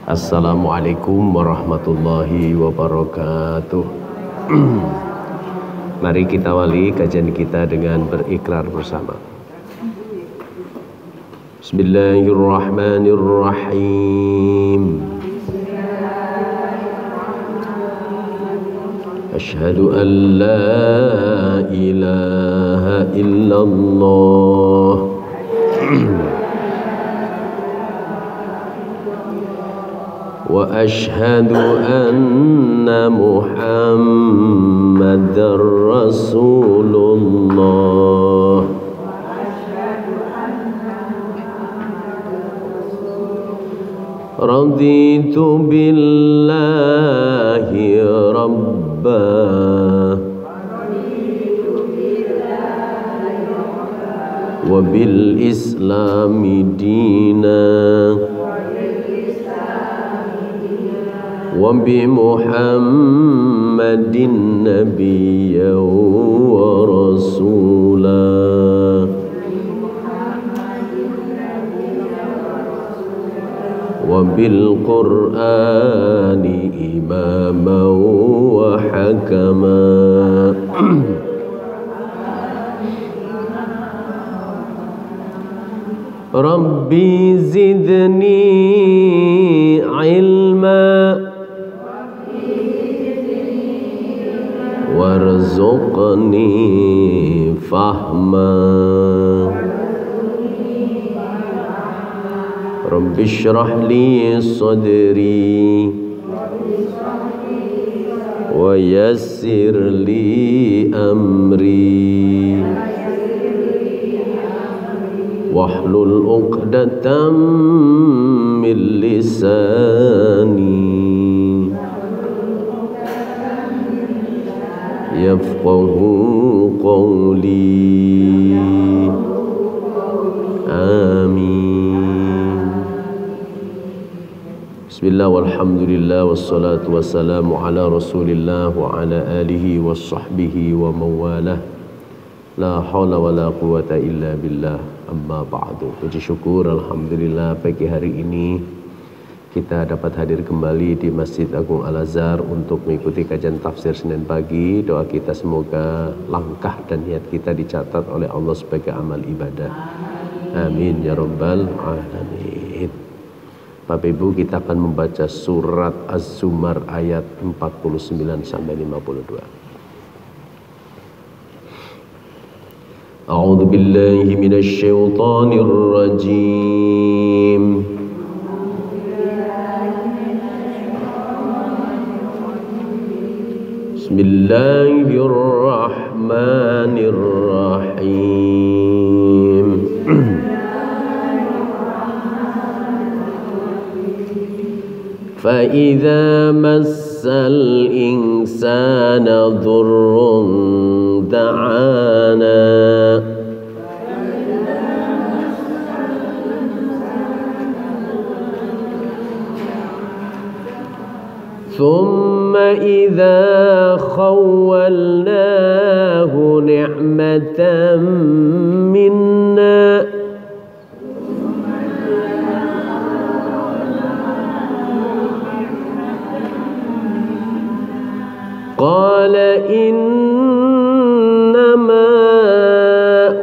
Assalamualaikum warahmatullahi wabarakatuh. Mari kita awali kajian kita dengan berikrar bersama. Bismillahirrahmanirrahim. Asyhadu an la ilaha illallah wa asyhadu anna Muhammadar Rasulullah. Raditu billahi rabba wa bil islami dina wa bi Muhammadin nabiyyan wa rasulah wa bil Qur'ani imaman wa hakama. Rabbi zidni ilma warzuqni fahma. Rabbi shrah li sadri wa yassir li amri wahlul uqdatam min lisani yafqahu qawli. Amin. Bismillah walhamdulillah wassalatu wassalamu ala rasulillah wa ala alihi wa sahbihi wa mawalah. La hawla wa la quwata illa billah. Amma ba'du. Puji syukur alhamdulillah pagi hari ini kita dapat hadir kembali di Masjid Agung Al-Azhar untuk mengikuti kajian tafsir Senin pagi. Doa kita semoga langkah dan niat kita dicatat oleh Allah sebagai amal ibadah. Amin ya rabbal alamin. Bapak Ibu, kita akan membaca surat Az-Zumar ayat 49 sampai 52. A'udzu billahi minasy syaithanir rajim. Bismillahirrahmanirrahim. فإذا مس الإنسان ضر دعانا ثم إذا خولناه نعمة منا قال إنما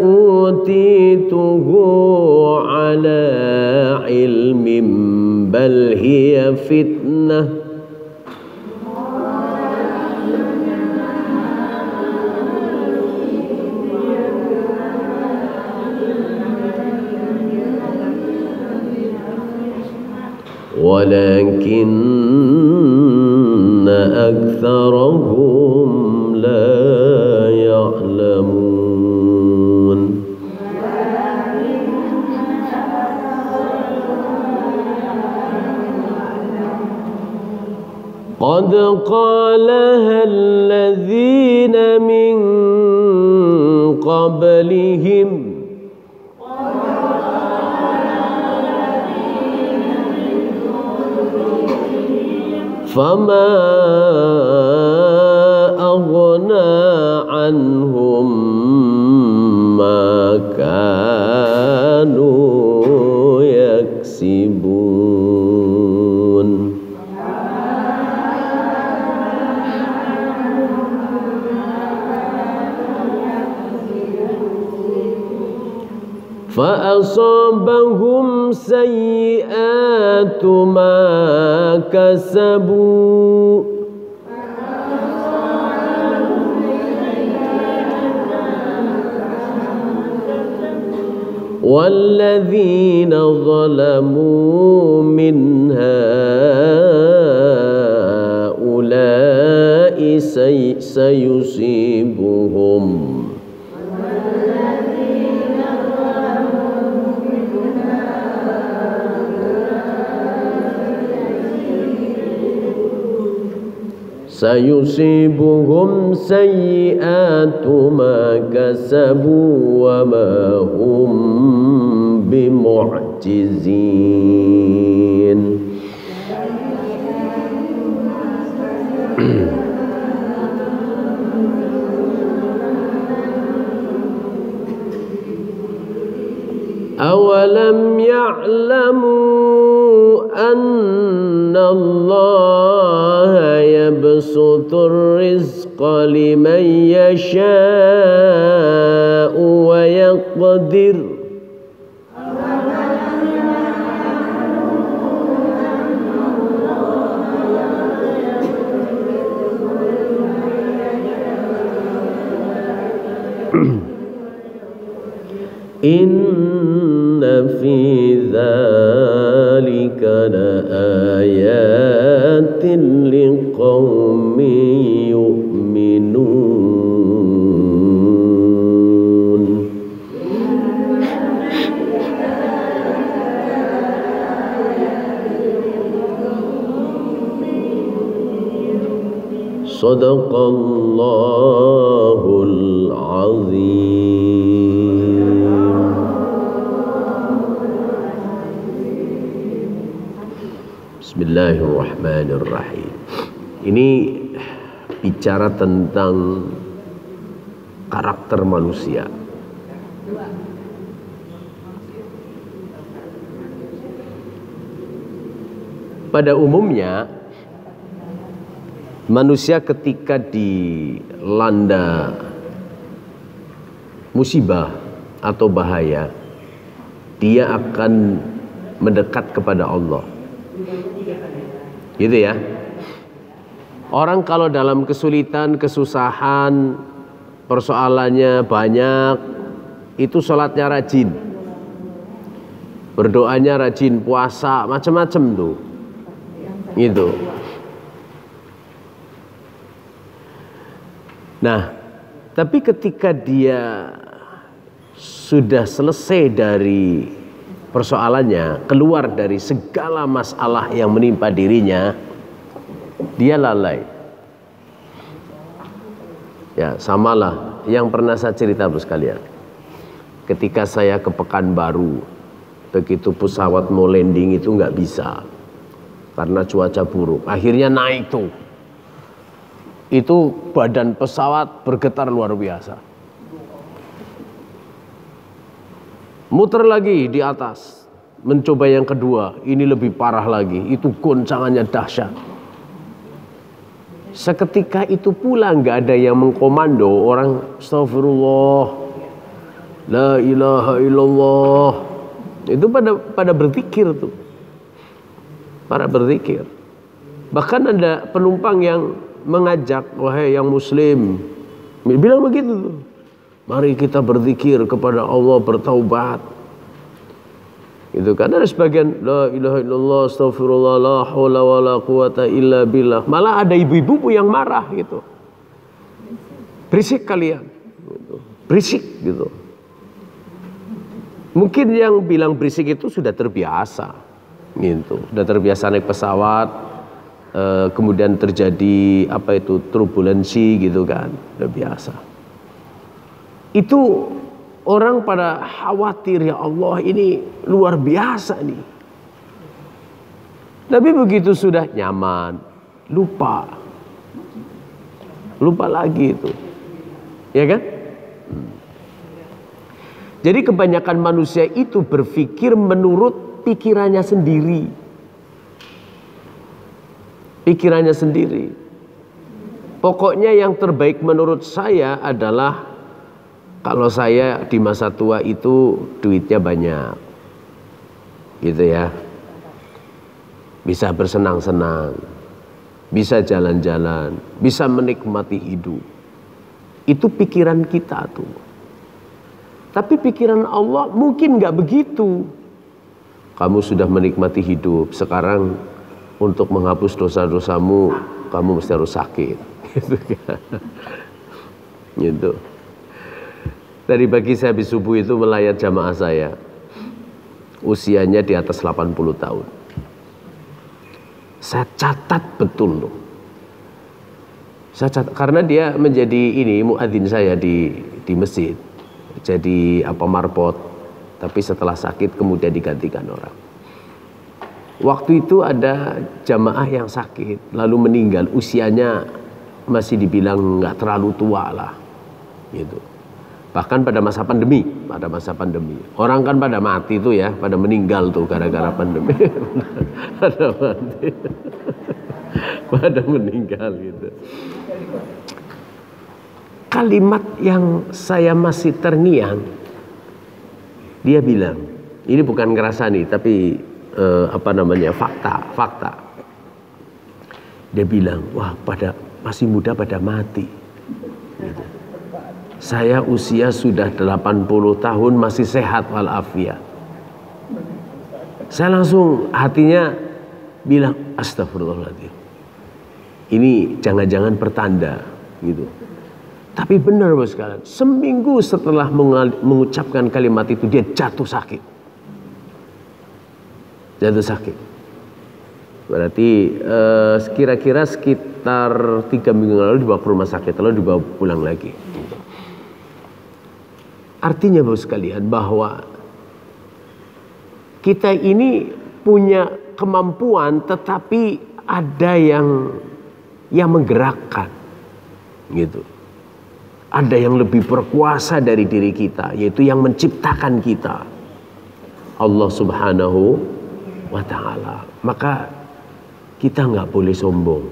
أوتيته على علم بل هي فتنة ولكن أكثرهم لا يعلمون. قد قالها الذين من قبلهم فما أغنى عنهم ما كانوا يكسبون. فأصابهم سيئات ما كسبوا والذين ظلموا من هؤلاء سيصيبهم سيئات ما كسبوا وما هم بمعجزين. أولم يعلموا أن الله يبسط الرزق لمن يشاء ويقدر إن في ذلك لآيات لقوم يؤمنون. صدق الله العظيم. Bismillahirrahmanirrahim. Ini bicara tentang karakter manusia. Pada umumnya manusia ketika dilanda musibah atau bahaya, dia akan mendekat kepada Allah. Gitu ya. Orang kalau dalam kesulitan, kesusahan, persoalannya banyak, itu sholatnya rajin, berdoanya rajin, puasa, macam-macam tuh. Gitu. Nah, tapi ketika dia sudah selesai dari persoalannya, keluar dari segala masalah yang menimpa dirinya, dia lalai. Ya, samalah yang pernah saya cerita bos sekalian. Ketika saya ke Pekanbaru, begitu pesawat mau landing itu nggak bisa karena cuaca buruk. Akhirnya naik tuh. Itu badan pesawat bergetar luar biasa. Muter lagi di atas, mencoba yang kedua, ini lebih parah lagi, itu goncangannya dahsyat. Seketika itu pula nggak ada yang mengkomando, orang astagfirullah, la ilaha illallah, itu pada berzikir tuh, para berzikir. Bahkan ada penumpang yang mengajak, wahai yang muslim, bilang begitu tuh. Mari kita berzikir kepada Allah, bertaubat. Itu kan ada sebagian la ilaha illallah astaghfirullah la haula wala quwata illa billah. Malah ada ibu-ibu yang marah gitu. Berisik kalian. Gitu. Berisik gitu. Mungkin yang bilang berisik itu sudah terbiasa. Gitu. Sudah terbiasa naik pesawat, kemudian terjadi turbulensi gitu kan. Sudah biasa. Itu orang pada khawatir, ya Allah ini luar biasa nih. Tapi begitu sudah nyaman, lupa lagi itu, ya kan? Jadi kebanyakan manusia itu berpikir menurut pikirannya sendiri. Pokoknya yang terbaik menurut saya adalah Kalau saya di masa tua itu duitnya banyak, gitu ya. Bisa bersenang-senang, bisa jalan-jalan, bisa menikmati hidup. Itu pikiran kita tuh. Tapi pikiran Allah mungkin nggak begitu. Kamu sudah menikmati hidup, sekarang untuk menghapus dosa-dosamu, kamu mesti harus sakit. Gitu. Dari pagi saya habis subuh itu melayat jamaah saya. Usianya di atas 80 tahun. Saya catat betul loh. Saya catat, karena dia menjadi muadzin saya di masjid. Jadi marbot. Tapi setelah sakit kemudian digantikan orang. Waktu itu ada jamaah yang sakit lalu meninggal, usianya masih dibilang nggak terlalu tua lah, gitu. Bahkan pada masa pandemi, orang kan pada mati tuh ya, pada meninggal tuh gara-gara pandemi, pada mati, pada meninggal gitu. Kalimat yang saya masih terngiang, dia bilang, ini bukan ngerasani tapi fakta. Dia bilang, wah pada masih muda pada mati. Gitu. Saya usia sudah 80 tahun masih sehat walafiat. Saya langsung hatinya bilang, astagfirullahaladzim. Ini jangan-jangan pertanda, gitu. Tapi benar bos sekalian, seminggu setelah mengucapkan kalimat itu dia jatuh sakit. Berarti kira-kira sekitar 3 minggu lalu dibawa ke rumah sakit, lalu dibawa pulang lagi. Artinya bos sekalian bahwa kita ini punya kemampuan, tetapi ada yang menggerakkan, gitu. Ada yang lebih berkuasa dari diri kita, yaitu yang menciptakan kita, Allah Subhanahu wa ta'ala. Maka kita nggak boleh sombong,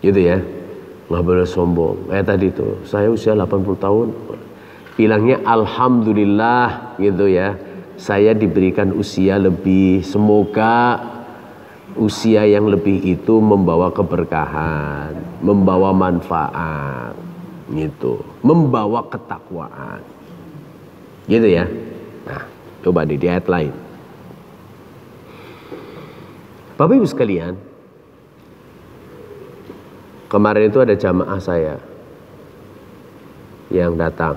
gitu ya, nggak boleh sombong. Kayak tadi tuh, saya usia 80 tahun, bilangnya alhamdulillah, gitu ya. Saya diberikan usia lebih, semoga usia yang lebih itu membawa keberkahan, membawa manfaat, gitu, membawa ketakwaan, gitu ya. Nah, coba di ayat lain. Bapak Ibu sekalian, kemarin itu ada jamaah saya yang datang.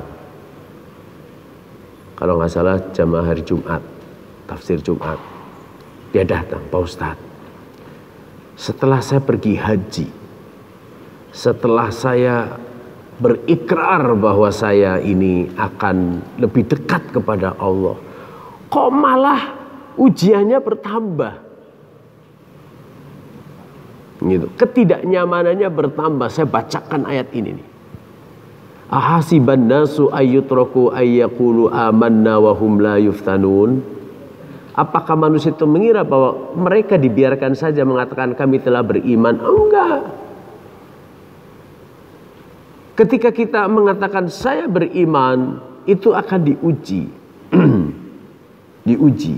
Kalau nggak salah jamaah hari Jumat, tafsir Jumat. Dia datang, Pak Ustadz. Setelah saya pergi haji, setelah saya berikrar bahwa saya ini akan lebih dekat kepada Allah, kok malah ujiannya bertambah, gitu. Ketidaknyamanannya bertambah. Saya bacakan ayat ini nih. Ahasiban nasu ayyutraku ayyaqulu amanna wa hum la yuftanun. Apakah manusia itu mengira bahwa mereka dibiarkan saja mengatakan kami telah beriman? Enggak. Ketika kita mengatakan saya beriman, itu akan diuji. Diuji.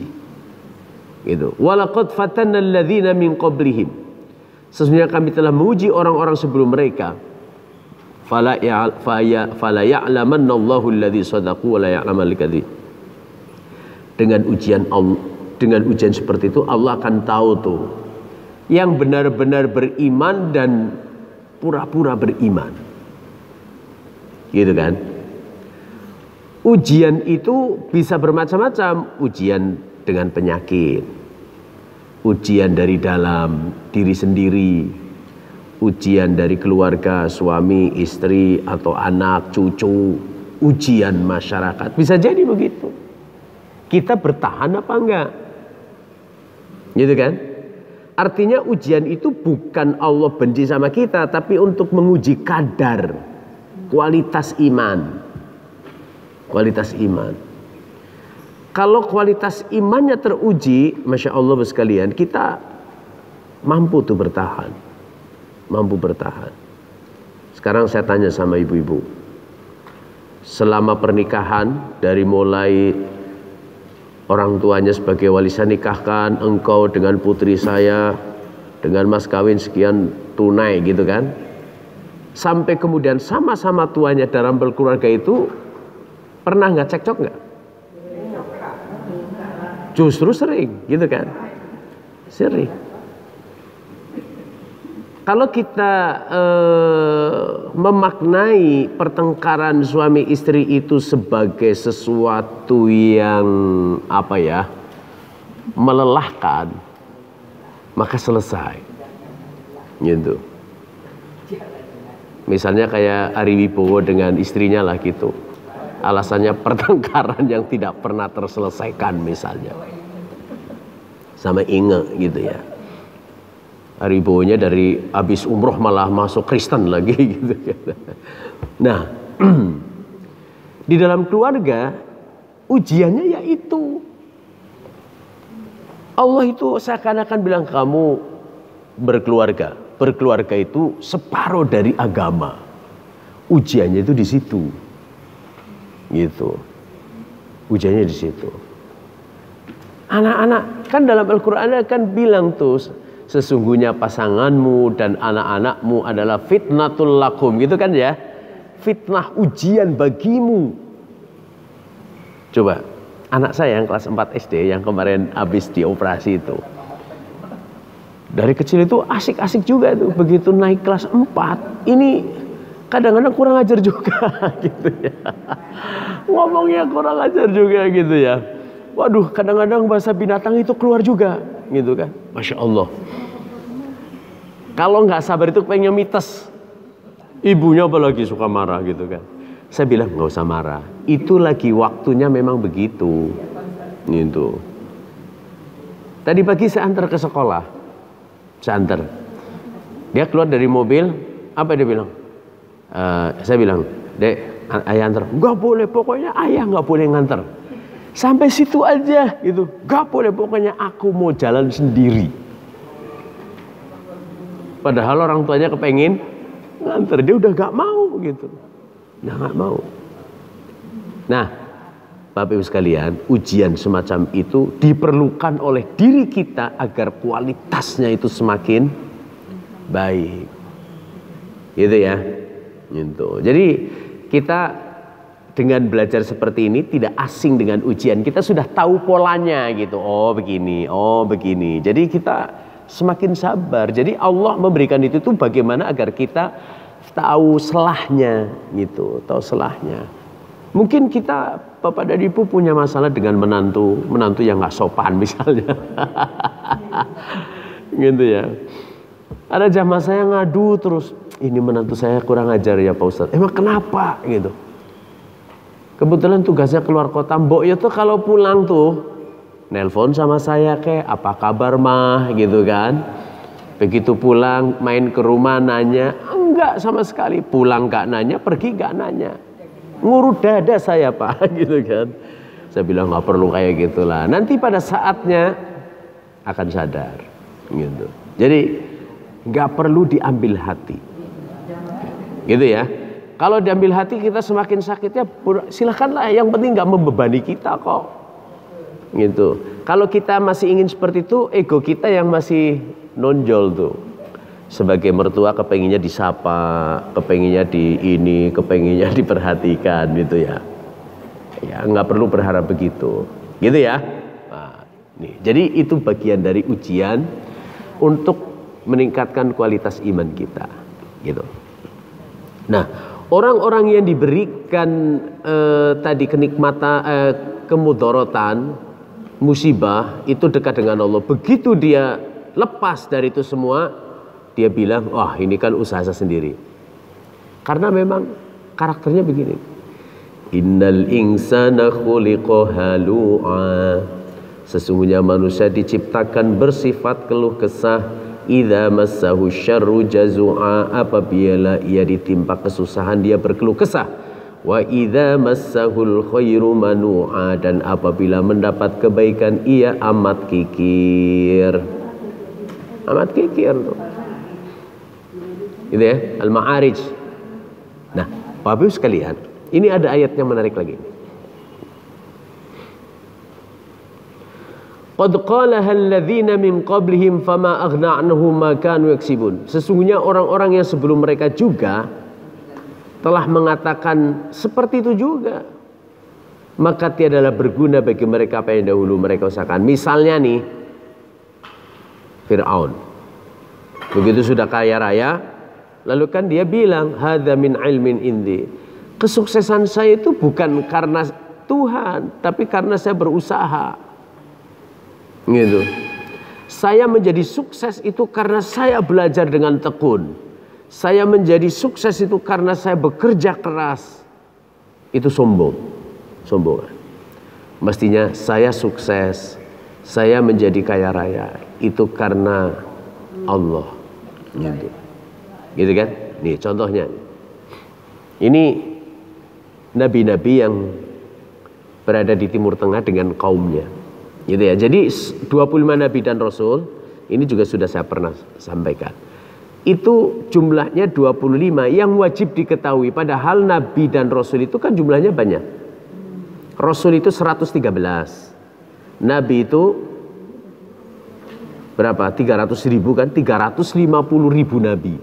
Gitu. Walaqad fatanna alladzina min qablihim. Sesungguhnya kami telah menguji orang-orang sebelum mereka. Fala ya'lamanna Allahu alladzi shadaqu wa la ya'lamal kadhib. Dengan ujian seperti itu Allah akan tahu tuh yang benar-benar beriman dan pura-pura beriman. Gitu kan? Ujian itu bisa bermacam-macam. Ujian dengan penyakit, ujian dari dalam diri sendiri, ujian dari keluarga, suami, istri, atau anak, cucu, ujian masyarakat. Bisa jadi begitu. Kita bertahan apa enggak? Gitu kan? Artinya ujian itu bukan Allah benci sama kita, tapi untuk menguji kadar, kualitas iman. Kualitas iman. Kalau kualitas imannya teruji, Masya Allah sekalian, kita mampu tuh bertahan. Mampu bertahan. Sekarang saya tanya sama ibu-ibu, selama pernikahan, dari mulai orang tuanya sebagai wali saya nikahkan engkau dengan putri saya dengan mas kawin sekian tunai gitu kan, sampai kemudian sama-sama tuanya dalam berkeluarga itu pernah nggak cekcok nggak? Justru sering gitu kan, sering. Kalau kita memaknai pertengkaran suami istri itu sebagai sesuatu yang melelahkan, maka selesai gitu. Misalnya kayak Ari Wibowo dengan istrinya lah gitu, alasannya pertengkaran yang tidak pernah terselesaikan misalnya, sama Inge gitu ya. Ari Wibowo-nya dari habis umroh malah masuk Kristen lagi gitu. Nah, di dalam keluarga ujiannya yaitu Allah itu seakan-akan bilang kamu berkeluarga. Berkeluarga itu separuh dari agama. Ujiannya itu di situ. Gitu. Ujiannya di situ. Anak-anak kan dalam Al-Qur'an kan bilang tuh, sesungguhnya pasanganmu dan anak-anakmu adalah fitnatul lakum, gitu kan ya? Fitnah, ujian bagimu. Coba, anak saya yang kelas 4 SD yang kemarin habis dioperasi itu, dari kecil itu asik-asik juga tuh, begitu naik kelas 4, ini kadang-kadang kurang ajar juga gitu ya. Ngomongnya kurang ajar juga gitu ya. Waduh, kadang-kadang bahasa binatang itu keluar juga gitu kan. Masya Allah. Kalau nggak sabar itu pengen mites. Ibunya apalagi suka marah gitu kan. Saya bilang nggak usah marah. Itu lagi waktunya memang begitu. Gitu. Tadi pagi saya antar ke sekolah. Saya antar. Dia keluar dari mobil. Apa dia bilang? Saya bilang, Dek, ayah antar. Nggak boleh, pokoknya ayah nggak boleh nganter. Sampai situ aja gitu. Gak boleh, pokoknya aku mau jalan sendiri. Padahal orang tuanya kepengen nganter, dia udah gak mau gitu. Udah gak mau. Nah, Bapak Ibu sekalian, ujian semacam itu diperlukan oleh diri kita agar kualitasnya itu semakin baik. Gitu ya. Gitu. Jadi kita dengan belajar seperti ini tidak asing dengan ujian. Kita sudah tahu polanya gitu. Oh begini, oh begini. Jadi kita semakin sabar. Jadi Allah memberikan itu tuh bagaimana agar kita tahu selahnya gitu. Tahu selahnya. Mungkin kita Bapak dan Ibu punya masalah dengan menantu yang gak sopan misalnya. Gitu ya. Ada jamaah saya ngadu terus, ini menantu saya kurang ajar ya Pak Ustadz. Emang kenapa gitu? Kebetulan tugasnya keluar kota, mbok ya tuh kalau pulang tuh nelpon sama saya kayak apa kabar mah gitu kan. Begitu pulang main ke rumah nanya, enggak sama sekali. Pulang gak nanya, pergi gak nanya. Ngurut dada saya Pak gitu kan. Saya bilang gak perlu kayak gitulah. Nanti pada saatnya akan sadar gitu. Jadi gak perlu diambil hati. Gitu ya. Kalau diambil hati kita semakin sakitnya, silakanlah. Yang penting nggak membebani kita kok. Gitu. Kalau kita masih ingin seperti itu, ego kita yang masih nonjol tuh. Sebagai mertua kepenginnya disapa, kepenginnya kepenginnya diperhatikan gitu ya. Ya nggak perlu berharap begitu. Gitu ya. Nah, nih. Jadi itu bagian dari ujian untuk meningkatkan kualitas iman kita. Gitu. Nah, orang-orang yang diberikan tadi kenikmatan, kemudorotan, musibah itu dekat dengan Allah. Begitu dia lepas dari itu semua, dia bilang, wah ini kan usaha saya sendiri. Karena memang karakternya begini. Innal insana khuliqa halu'a. Sesungguhnya manusia diciptakan bersifat keluh kesah. Idza massahu syarru jazua, apabila ia ditimpa kesusahan dia berkeluh kesah. Wa idza massahul khairu manu'a, dan apabila mendapat kebaikan ia amat kikir. Amat kikir tuh. Gitu ya, Al-Ma'arij. Nah, Bapak Ibu sekalian, Ini ada ayat yang menarik lagi. Qad qalaha alladhina min qablihim fama aghna anhum ma kanu yaksibun. Sesungguhnya orang-orang yang sebelum mereka juga telah mengatakan seperti itu juga. Maka tiadalah berguna bagi mereka apa yang dahulu mereka usahakan. Misalnya nih, Fir'aun. Begitu sudah kaya raya, lalu kan dia bilang, hadza min ilmin indi. Kesuksesan saya itu bukan karena Tuhan, tapi karena saya berusaha. Gitu. Saya menjadi sukses itu karena saya belajar dengan tekun. Saya menjadi sukses itu karena saya bekerja keras. Itu sombongan. Mestinya saya sukses, saya menjadi kaya raya itu karena Allah. Gitu kan? Nih contohnya. Ini nabi-nabi yang berada di Timur Tengah dengan kaumnya. Gitu ya. Jadi 25 nabi dan rasul ini juga sudah saya pernah sampaikan. Itu jumlahnya 25 yang wajib diketahui, padahal nabi dan rasul itu kan jumlahnya banyak. Rasul itu 113. Nabi itu berapa? 300.000 kan? 350.000 nabi.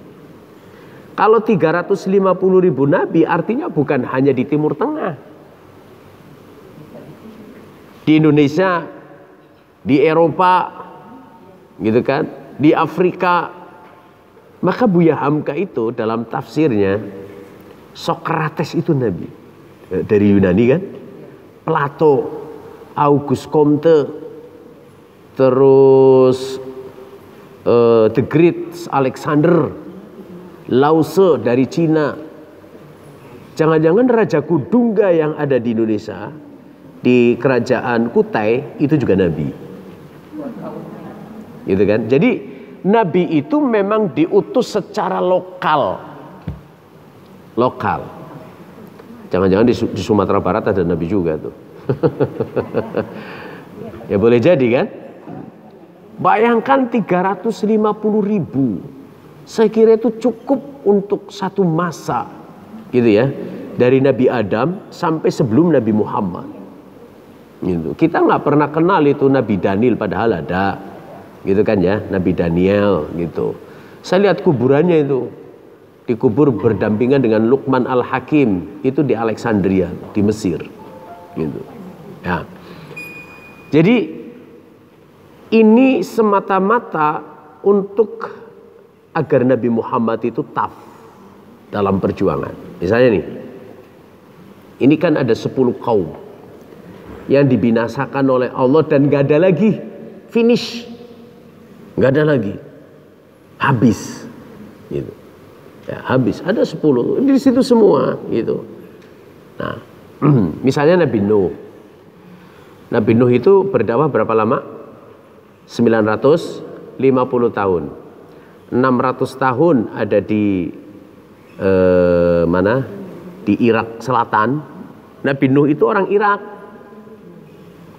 Kalau 350.000 nabi artinya bukan hanya di Timur Tengah. Di Indonesia, di Eropa, gitu kan, di Afrika. Maka Buya Hamka itu dalam tafsirnya, Sokrates itu nabi dari Yunani kan, Plato, Auguste Comte, terus The Great Alexander, Lao Tse dari Cina. Jangan-jangan Raja Kudungga yang ada di Indonesia, di kerajaan Kutai, itu juga nabi. Gitu kan? Jadi nabi itu memang diutus secara lokal. Jangan-jangan di Sumatera Barat ada nabi juga tuh. Ya boleh jadi kan? Bayangkan 350.000. Saya kira itu cukup untuk satu masa. Gitu ya. Dari Nabi Adam sampai sebelum Nabi Muhammad. Gitu. Kita nggak pernah kenal itu Nabi Daniel, padahal ada, gitu kan ya, Nabi Daniel gitu. Saya lihat kuburannya itu, dikubur berdampingan dengan Luqman Al-Hakim itu di Alexandria di Mesir, gitu. Ya. Jadi ini semata-mata untuk agar Nabi Muhammad itu tough dalam perjuangan. Misalnya nih, ini kan ada 10 kaum yang dibinasakan oleh Allah dan gak ada lagi, finish, gak ada lagi, habis, gitu. Ya, habis, ada 10 di situ semua, gitu. Nah, misalnya Nabi Nuh. Nabi Nuh itu berdakwah berapa lama? 950 tahun. 600 tahun ada di mana? Di Irak Selatan. Nabi Nuh itu orang Irak.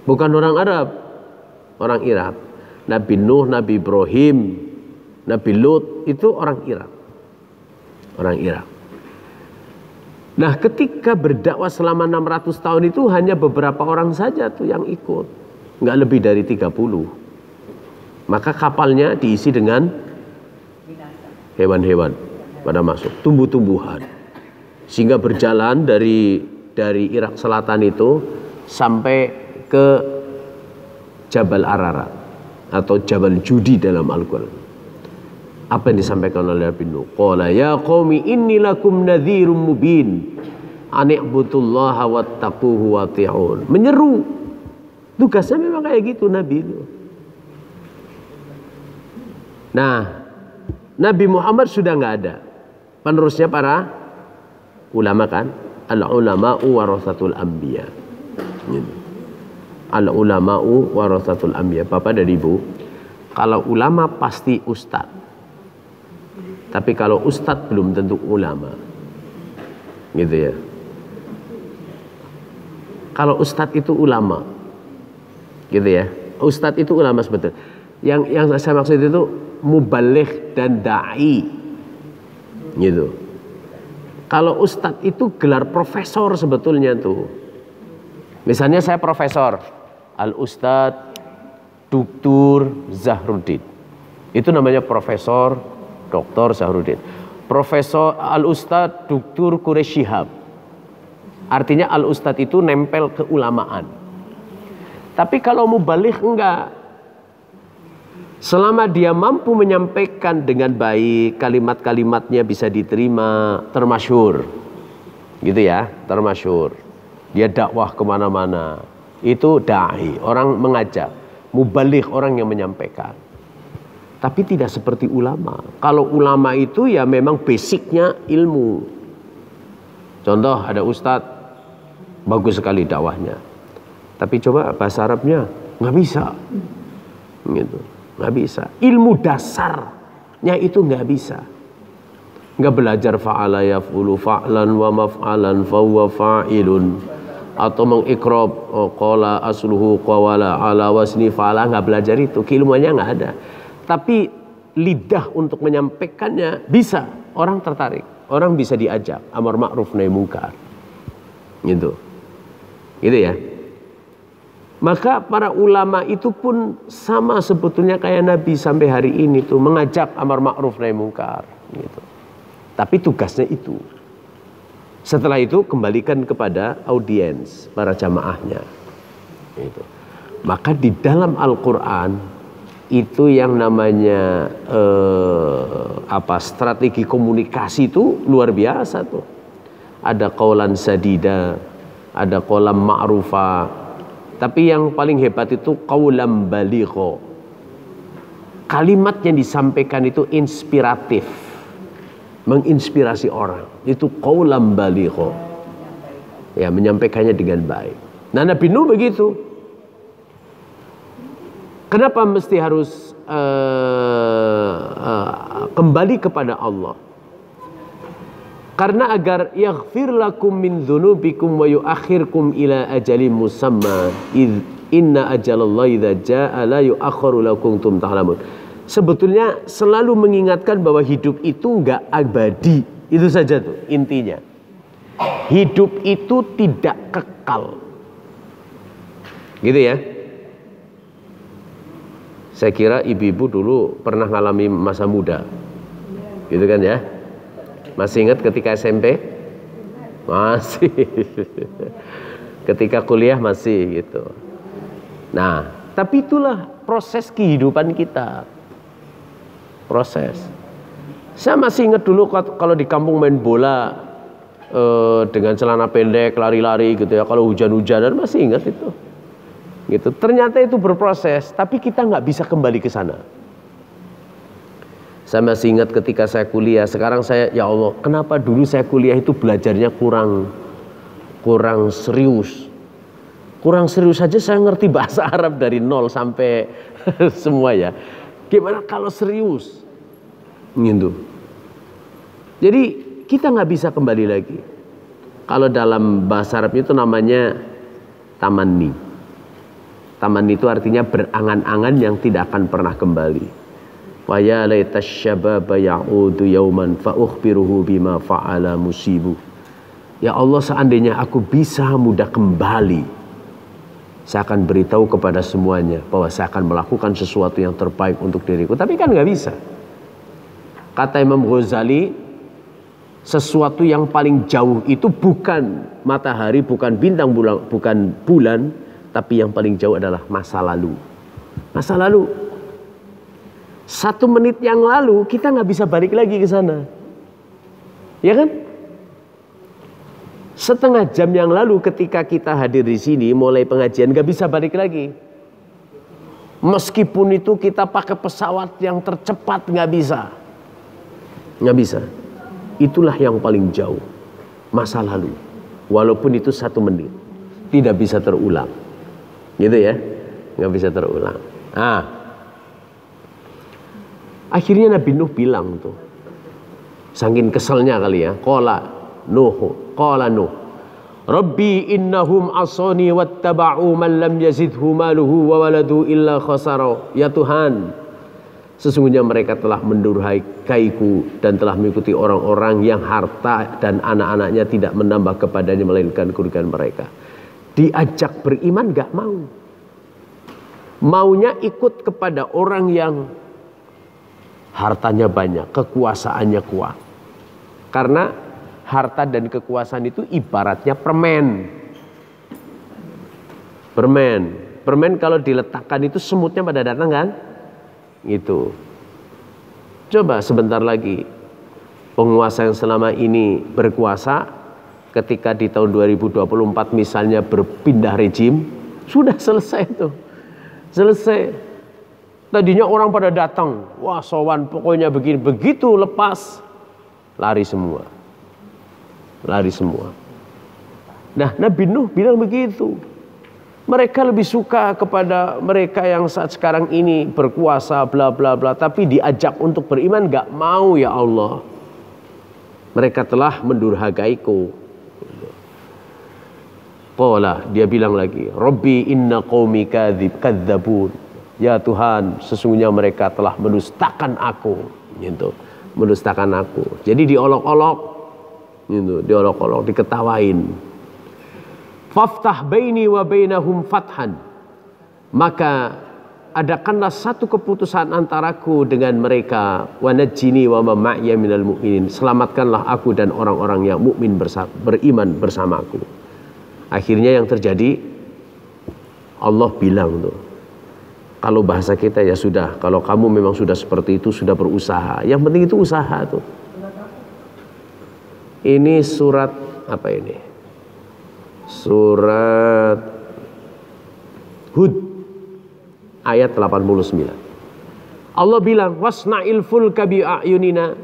Bukan orang Arab, orang Irak. Nabi Nuh, Nabi Ibrahim, Nabi Lut itu orang Irak. Orang Irak. Nah, ketika berdakwah selama 600 tahun itu hanya beberapa orang saja tuh yang ikut. Nggak lebih dari 30. Maka kapalnya diisi dengan hewan-hewan pada masuk, tumbuh-tumbuhan. Sehingga berjalan dari Irak Selatan itu sampai ke Jabal Ararat atau Jabal Judi dalam Al-Quran. Apa yang disampaikan oleh Nabi Nuh? Qala ya qaumi inni lakum nadhirum mubin ani'budullaha wattaquhu wati'un. Menyeru. Tugasnya memang kayak gitu Nabi itu. Nah, Nabi Muhammad sudah nggak ada. Penerusnya para ulama kan? Al-ulama'u warathatul anbiya. Gitu. Al-ulama'u warathatul anbiya. Bapak dan Ibu, kalau ulama pasti ustadz. Tapi kalau ustadz belum tentu ulama. Gitu ya. Kalau ustadz itu ulama. Gitu ya. Ustadz itu ulama sebetulnya. Yang saya maksud itu mubaligh dan da'i. Gitu. Kalau ustadz itu gelar profesor sebetulnya tuh. Misalnya saya profesor, Al-Ustadz Dr. Zahruddin. Itu namanya Profesor Dr. Zahruddin. Profesor Al-Ustadz Dr. Quraish Shihab. Artinya Al-Ustadz itu nempel keulamaan. Tapi kalau mubaligh enggak. Selama dia mampu menyampaikan dengan baik, kalimat-kalimatnya bisa diterima, termasyhur. Gitu ya, termasyhur. Dia dakwah kemana-mana. Itu da'i, orang mengajak. Mubaligh, orang yang menyampaikan. Tapi tidak seperti ulama. Kalau ulama itu ya memang basicnya ilmu. Contoh ada ustadz, bagus sekali dakwahnya. Tapi coba bahasa Arabnya nggak bisa. Gitu. Nggak bisa. Ilmu dasarnya itu nggak bisa. Nggak belajar fa'ala yaf'ulu fa'lan wa maf'alan fahuwa fa'ilun, atau mengikrab qala asluhu qawala ala wasni fa'ala, nggak belajar itu. Keilmuannya nggak ada. Tapi lidah untuk menyampaikannya bisa. Orang tertarik. Orang bisa diajak amar ma'ruf nahi munkar. Gitu. Gitu ya. Maka para ulama itu pun sama sebetulnya kayak Nabi sampai hari ini tuh, mengajak amar ma'ruf nahi munkar gitu. Tapi tugasnya itu. Setelah itu kembalikan kepada audiens, para jamaahnya gitu. Maka di dalam Al-Qur'an itu yang namanya strategi komunikasi itu luar biasa tuh. Ada qaulan sadida, ada qaulan ma'rufa. Tapi yang paling hebat itu qaulam baligho. Kalimat yang disampaikan itu inspiratif, menginspirasi orang. Itu qaulam baligho. Ya, menyampaikannya dengan baik. Nah, Nabi Nuh begitu. Kenapa mesti harus kembali kepada Allah? Karena agar yaghfir lakum min dzunubikum wa yuakhirkum ila ajalin musamma inna ajalallahi idza jaa la yuakhiru lakum tum ta'lamun. Sebetulnya selalu mengingatkan bahwa hidup itu enggak abadi. Itu saja tuh intinya. Hidup itu tidak kekal. Gitu ya. Saya kira ibu-ibu dulu pernah ngalami masa muda. Gitu kan ya? Masih ingat ketika SMP? Masih. Ketika kuliah masih gitu. Nah, tapi itulah proses kehidupan kita. Proses. Saya masih ingat dulu kalau di kampung main bola dengan celana pendek, lari-lari gitu ya. Kalau hujan-hujanan masih ingat itu. Gitu. Ternyata itu berproses, tapi kita nggak bisa kembali ke sana. Saya masih ingat ketika saya kuliah. Sekarang saya, ya Allah, kenapa dulu saya kuliah itu belajarnya kurang serius. Kurang serius saja saya ngerti bahasa Arab dari nol sampai semua ya. Gimana kalau serius? Gitu. Jadi kita nggak bisa kembali lagi. Kalau dalam bahasa Arab itu namanya tamanni. Tamanni itu artinya berangan-angan yang tidak akan pernah kembali. Wa ya laitasy syababa ya'udu yauman fa ukhbiruhu bima fa'ala musibu. Ya Allah, seandainya aku bisa muda kembali, saya akan beritahu kepada semuanya bahwa saya akan melakukan sesuatu yang terbaik untuk diriku. Tapi kan nggak bisa. Kata Imam Ghazali, sesuatu yang paling jauh itu bukan matahari, bukan bintang, bukan bulan, tapi yang paling jauh adalah masa lalu. Masa lalu. 1 menit yang lalu kita nggak bisa balik lagi ke sana, ya kan? Setengah jam yang lalu ketika kita hadir di sini mulai pengajian nggak bisa balik lagi. Meskipun itu kita pakai pesawat yang tercepat nggak bisa. Itulah yang paling jauh, masa lalu. Walaupun itu 1 menit, tidak bisa terulang, gitu ya, nggak bisa terulang. Akhirnya Nabi Nuh bilang tuh, saking keselnya kali ya, qala Nuh, Rabbi innahum asani wattaba'u man lam yazidhu maluhu wa waladu illa khasara. Ya Tuhan, Sesungguhnya mereka telah mendurhakaiku dan telah mengikuti orang-orang yang harta dan anak-anaknya tidak menambah kepadanya melainkan kerugian mereka. Diajak beriman gak mau. Maunya ikut kepada orang yang hartanya banyak, kekuasaannya kuat. Karena harta dan kekuasaan itu ibaratnya permen. Permen kalau diletakkan itu semutnya pada datang kan? Gitu. Coba sebentar lagi penguasa yang selama ini berkuasa, ketika di tahun 2024 misalnya berpindah rejim, sudah selesai tuh. Selesai. Tadinya orang pada datang, wah sowan pokoknya begini, begitu lepas lari semua. Lari semua. Nah, Nabi Nuh bilang begitu. Mereka lebih suka kepada mereka yang saat sekarang ini berkuasa bla bla bla, tapi diajak untuk beriman gak mau, ya Allah. Mereka telah mendurhakaiku. Qala, dia bilang lagi, Rabbi inna qaumi kadzabun. Ya Tuhan, sesungguhnya mereka telah mendustakan aku, gitu. Mendustakan aku. Jadi diolok-olok, gitu, diolok-olok, diketawain. Faftah baini wa bainahum fathan, maka adakanlah satu keputusan antaraku dengan mereka, wa najjini wa ma ma'ya minal mu'minin, selamatkanlah aku dan orang-orang yang mukmin beriman bersamaku. Akhirnya yang terjadi, Allah bilang tuh, kalau bahasa kita ya sudah, kalau kamu memang sudah seperti itu, sudah berusaha, yang penting itu usaha tuh. Ini surat apa ini? Surat Hud ayat 89. Allah bilang, wasna'il fulka bi'ayunina,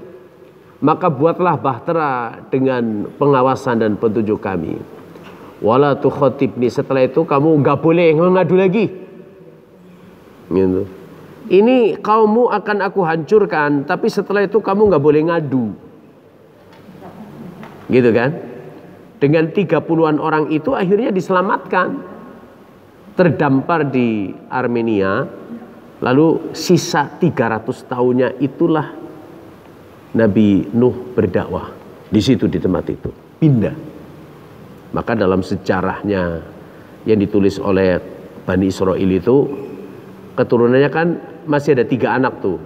maka buatlah bahtera dengan pengawasan dan petunjuk kami. Wala tukhatibni, setelah itu kamu nggak boleh mengadu lagi. Gitu. Ini kaummu akan aku hancurkan, tapi setelah itu kamu nggak boleh ngadu. Gitu kan? Dengan 30-an orang itu akhirnya diselamatkan, terdampar di Armenia. Lalu sisa 300 tahunnya itulah Nabi Nuh berdakwah di situ, di tempat itu, pindah. Maka dalam sejarahnya yang ditulis oleh Bani Israel itu, keturunannya kan masih ada 3 anak tuh,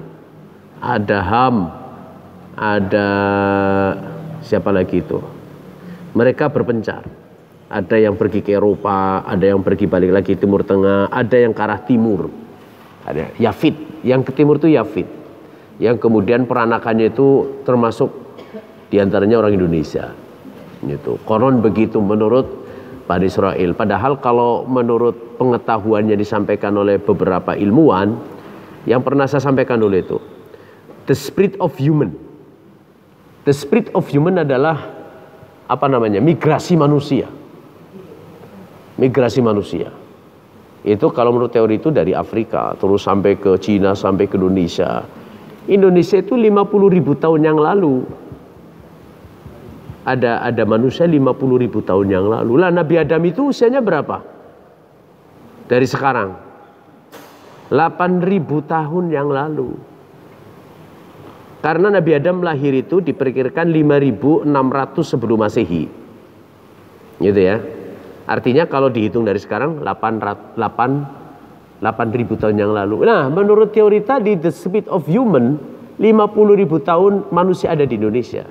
ada Ham, ada siapa lagi itu. Mereka berpencar. Ada yang pergi ke Eropa, ada yang pergi balik lagi Timur Tengah, ada yang ke arah timur. Ada Yafid, yang ke timur itu Yafid. Yang kemudian peranakannya itu termasuk diantaranya orang Indonesia. Gitu. Konon begitu menurut Bani Israel. Padahal kalau menurut pengetahuannya disampaikan oleh beberapa ilmuwan, yang pernah saya sampaikan dulu itu, the spirit of human. The spirit of human adalah apa namanya? Migrasi manusia. Migrasi manusia. Itu kalau menurut teori itu dari Afrika terus sampai ke Cina, sampai ke Indonesia. Indonesia itu 50.000 tahun yang lalu. Ada manusia 50.000 tahun yang lalu. Lah Nabi Adam itu usianya berapa? Dari sekarang 8.000 tahun yang lalu. Karena Nabi Adam lahir itu diperkirakan 5.600 sebelum Masehi. Gitu ya. Artinya kalau dihitung dari sekarang 8.000 tahun yang lalu. Nah, menurut teori tadi, the speed of human, 50.000 tahun manusia ada di Indonesia.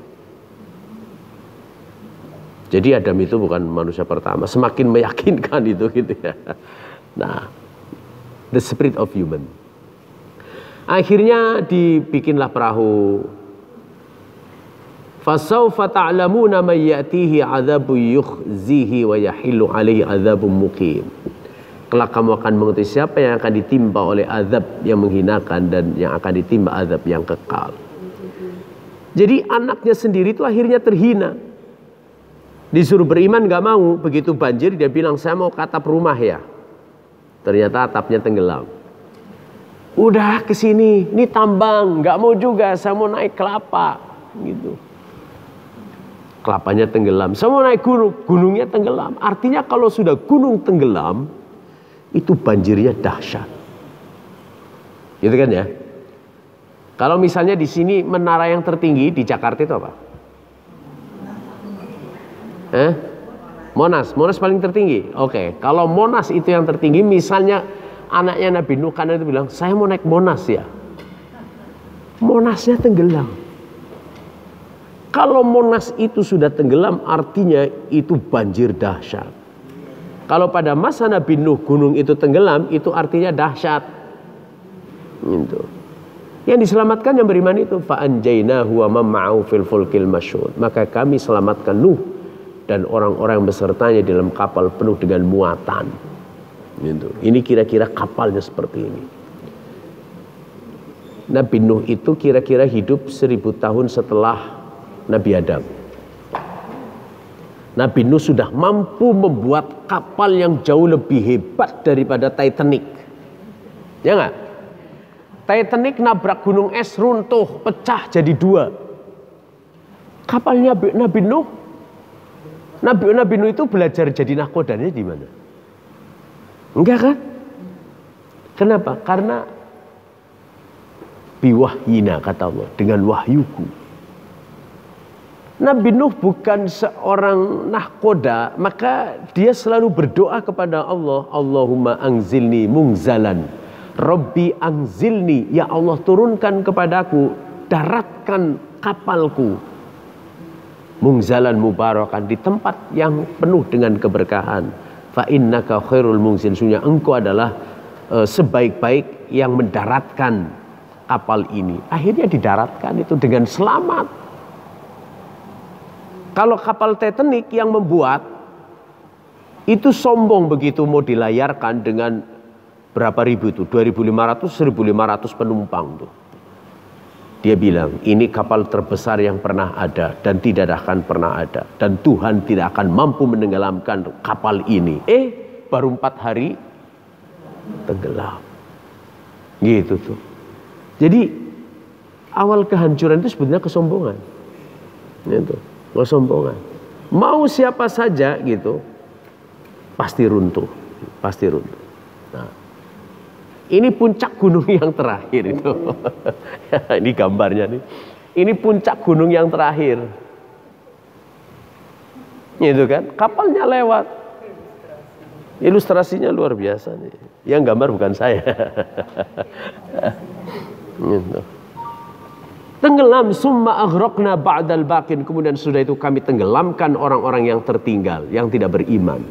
Jadi Adam itu bukan manusia pertama. Semakin meyakinkan itu gitu ya. Nah, the spirit of human. Akhirnya dibikinlah perahu. Fasawfa ta'lamuna may ya'tihi 'adzabun yukhzihi wa yahillu 'alaihi 'adzabun muqim. Kelak kamu akan mengetahui siapa yang akan ditimpa oleh azab yang menghinakan dan yang akan ditimpa azab yang kekal. Jadi anaknya sendiri itu akhirnya terhina. Disuruh beriman gak mau, begitu banjir dia bilang saya mau ke atap rumah ya. Ternyata atapnya tenggelam. Udah kesini, ini tambang, nggak mau juga, saya mau naik kelapa, gitu. Kelapanya tenggelam, saya mau naik gunung, gunungnya tenggelam. Artinya kalau sudah gunung tenggelam, itu banjirnya dahsyat, gitu kan ya. Kalau misalnya di sini menara yang tertinggi di Jakarta itu apa? Monas. Monas paling tertinggi. Oke. Kalau Monas itu yang tertinggi, misalnya anaknya Nabi Nuh kan itu bilang, saya mau naik Monas ya. Monasnya tenggelam. Kalau Monas itu sudah tenggelam, artinya itu banjir dahsyat. Kalau pada masa Nabi Nuh gunung itu tenggelam, itu artinya dahsyat. Gitu. Yang diselamatkan yang beriman itu, fa'anjainahu wa man ma'ahu fil fulkil masyhud. Maka kami selamatkan Nuh dan orang-orang besertanya dalam kapal penuh dengan muatan. Gitu. Ini kira-kira kapalnya seperti ini. Nabi Nuh itu kira-kira hidup 1000 tahun setelah Nabi Adam. Nabi Nuh sudah mampu membuat kapal yang jauh lebih hebat daripada Titanic. Ya nggak? Titanic nabrak gunung es, runtuh, pecah jadi 2. Kapalnya Nabi Nuh, Nabi Nuh itu belajar jadi nahkodanya di mana? Enggak kan? Kenapa? Karena biwahyina, kata Allah, dengan wahyuku. Nabi Nuh bukan seorang nahkoda, maka dia selalu berdoa kepada Allah, Allahumma anzilni mungzalan, Rabbi anzilni, ya Allah turunkan kepadaku, daratkan kapalku, mungzalan mubarakan, di tempat yang penuh dengan keberkahan. Fa innaka khairul mungzil, sungguh engkau adalah sebaik-baik yang mendaratkan kapal ini. Akhirnya didaratkan itu dengan selamat. Kalau kapal Titanic yang membuat itu sombong begitu mau dilayarkan dengan berapa ribu itu, 2.500, 1.500 penumpang tuh. Dia bilang, ini kapal terbesar yang pernah ada dan tidak akan pernah ada, dan Tuhan tidak akan mampu menenggelamkan kapal ini. Baru 4 hari tenggelam. Gitu tuh. Jadi awal kehancuran itu sebenarnya kesombongan. Gitu. Kesombongan. Mau siapa saja gitu pasti runtuh, pasti runtuh. Nah, ini puncak gunung yang terakhir itu. Ini gambarnya nih. Ini puncak gunung yang terakhir. Gitu kan? Kapalnya lewat. Ilustrasinya luar biasa nih. Yang gambar bukan saya. Gitu. Tenggelam, summa aghraqna ba'dal baqin, kemudian sudah itu kami tenggelamkan orang-orang yang tertinggal, yang tidak beriman.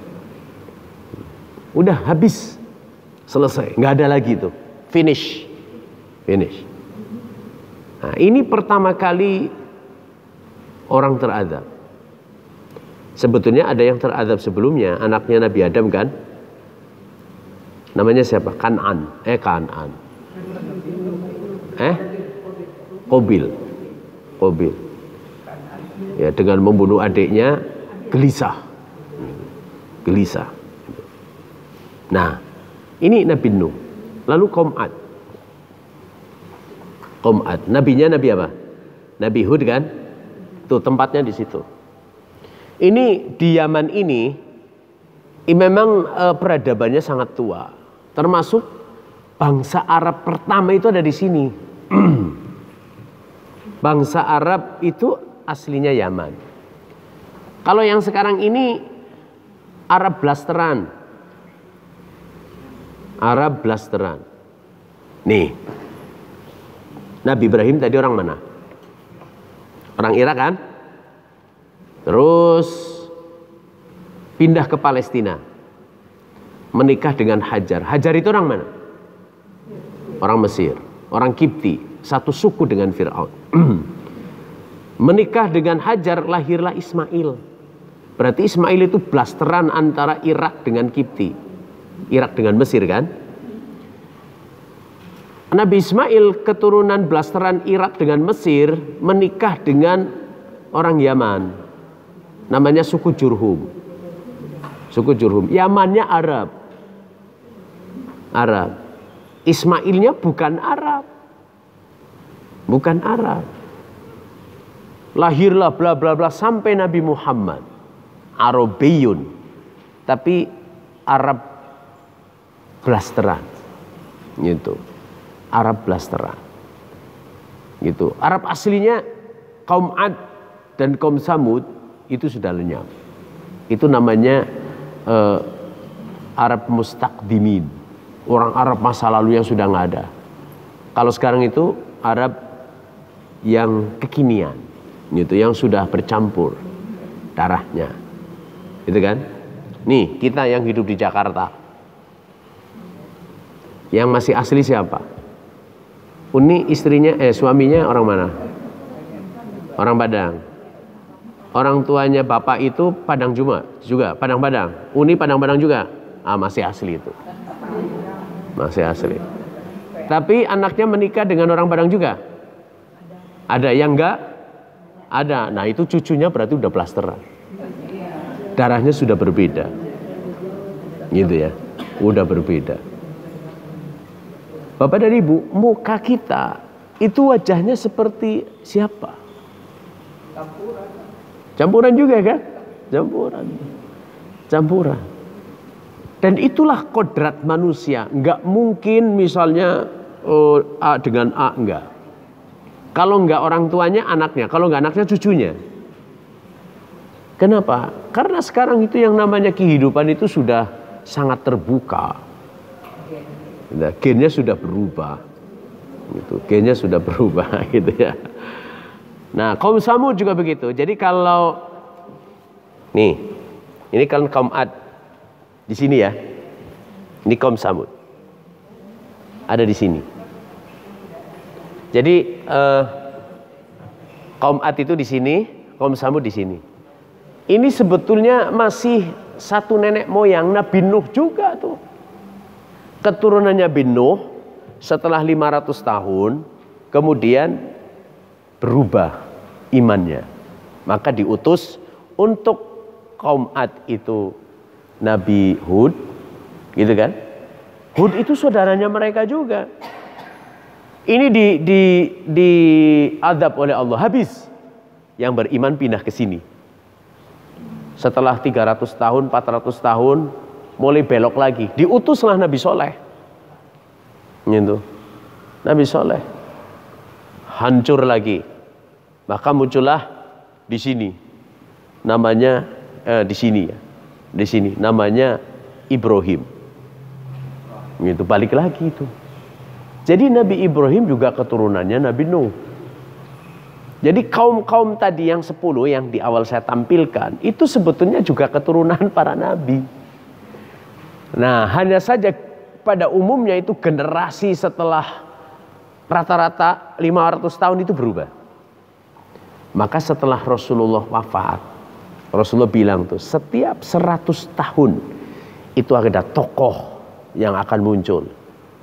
Udah habis, selesai, nggak ada lagi itu, finish. Nah, ini pertama kali orang teradab. Sebetulnya ada yang teradab sebelumnya, anaknya Nabi Adam kan, namanya siapa? Kan'an. Qabil. Ya, dengan membunuh adiknya gelisah. Nah, ini Nabi Nuh. Lalu Qom'ad. Nabinya Nabi apa? Nabi Hud kan? Tuh tempatnya di situ. Ini di Yaman ini memang peradabannya sangat tua. Termasuk bangsa Arab pertama itu ada di sini. Bangsa Arab itu aslinya Yaman. Kalau yang sekarang ini Arab blasteran. Nih, Nabi Ibrahim tadi orang mana? Orang Irak kan? Terus pindah ke Palestina, menikah dengan Hajar. Hajar itu orang mana? Orang Mesir, orang Kipti, satu suku dengan Fir'aun. Menikah dengan Hajar, lahirlah Ismail. Berarti Ismail itu blasteran antara Irak dengan Kipti, Irak dengan Mesir kan? Nabi Ismail keturunan blasteran Irak dengan Mesir, menikah dengan orang Yaman, namanya suku Jurhum. Yamannya Arab. Ismailnya bukan Arab. Lahirlah bla bla bla sampai Nabi Muhammad, Arabiyun, tapi Arab blasteran, gitu. Arab blasteran. Gitu. Arab aslinya kaum Ad dan kaum Samud itu sudah lenyap. Itu namanya Arab mustaqdimin, orang Arab masa lalu yang sudah nggak ada. Kalau sekarang itu Arab yang kekinian, gitu, yang sudah bercampur darahnya, gitu kan? Nih kita yang hidup di Jakarta, yang masih asli siapa? Uni istrinya, suaminya orang mana? Orang Padang. Orang tuanya bapak itu Padang juga, Padang-Padang. Uni Padang-Padang juga. Masih asli itu. Masih asli. Tapi anaknya menikah dengan orang Padang juga. Ada yang enggak? Ada. Nah itu cucunya berarti udah blasteran. Darahnya sudah berbeda. Gitu ya. Udah berbeda. Bapak dan Ibu, muka kita itu wajahnya seperti siapa? Campuran juga kan? Campuran. Dan itulah kodrat manusia. Enggak mungkin misalnya A dengan A, enggak. Kalau enggak orang tuanya, anaknya. Kalau enggak anaknya, cucunya. Kenapa? Karena sekarang itu yang namanya kehidupan itu sudah sangat terbuka. Nah, gennya sudah berubah. Gitu. Gennya sudah berubah gitu ya. Nah, kaum Samud juga begitu. Jadi kalau nih, ini kan kaum Ad di sini ya. Ini kaum Samud. Ada di sini. Jadi kaum Ad itu di sini, kaum Samud di sini. Ini sebetulnya masih satu nenek moyang Nabi Nuh juga tuh. Keturunannya bin Nuh setelah 500 tahun kemudian berubah imannya. Maka diutus untuk kaum Ad itu Nabi Hud, gitu kan? Hud itu saudaranya mereka juga. Ini diadab oleh Allah, habis. Yang beriman pindah ke sini. Setelah 300 tahun, 400 tahun, mulai belok lagi. Diutuslah Nabi Soleh. Gitu. Nabi Soleh. Hancur lagi. Maka muncullah di sini. Namanya di sini ya. Di sini namanya Ibrahim. Gitu, balik lagi itu. Jadi Nabi Ibrahim juga keturunannya Nabi Nuh. Jadi kaum-kaum tadi yang 10 yang di awal saya tampilkan itu sebetulnya juga keturunan para nabi. Nah, hanya saja pada umumnya itu generasi setelah rata-rata 500 tahun itu berubah. Maka setelah Rasulullah wafat, Rasulullah bilang tuh setiap 100 tahun itu ada tokoh yang akan muncul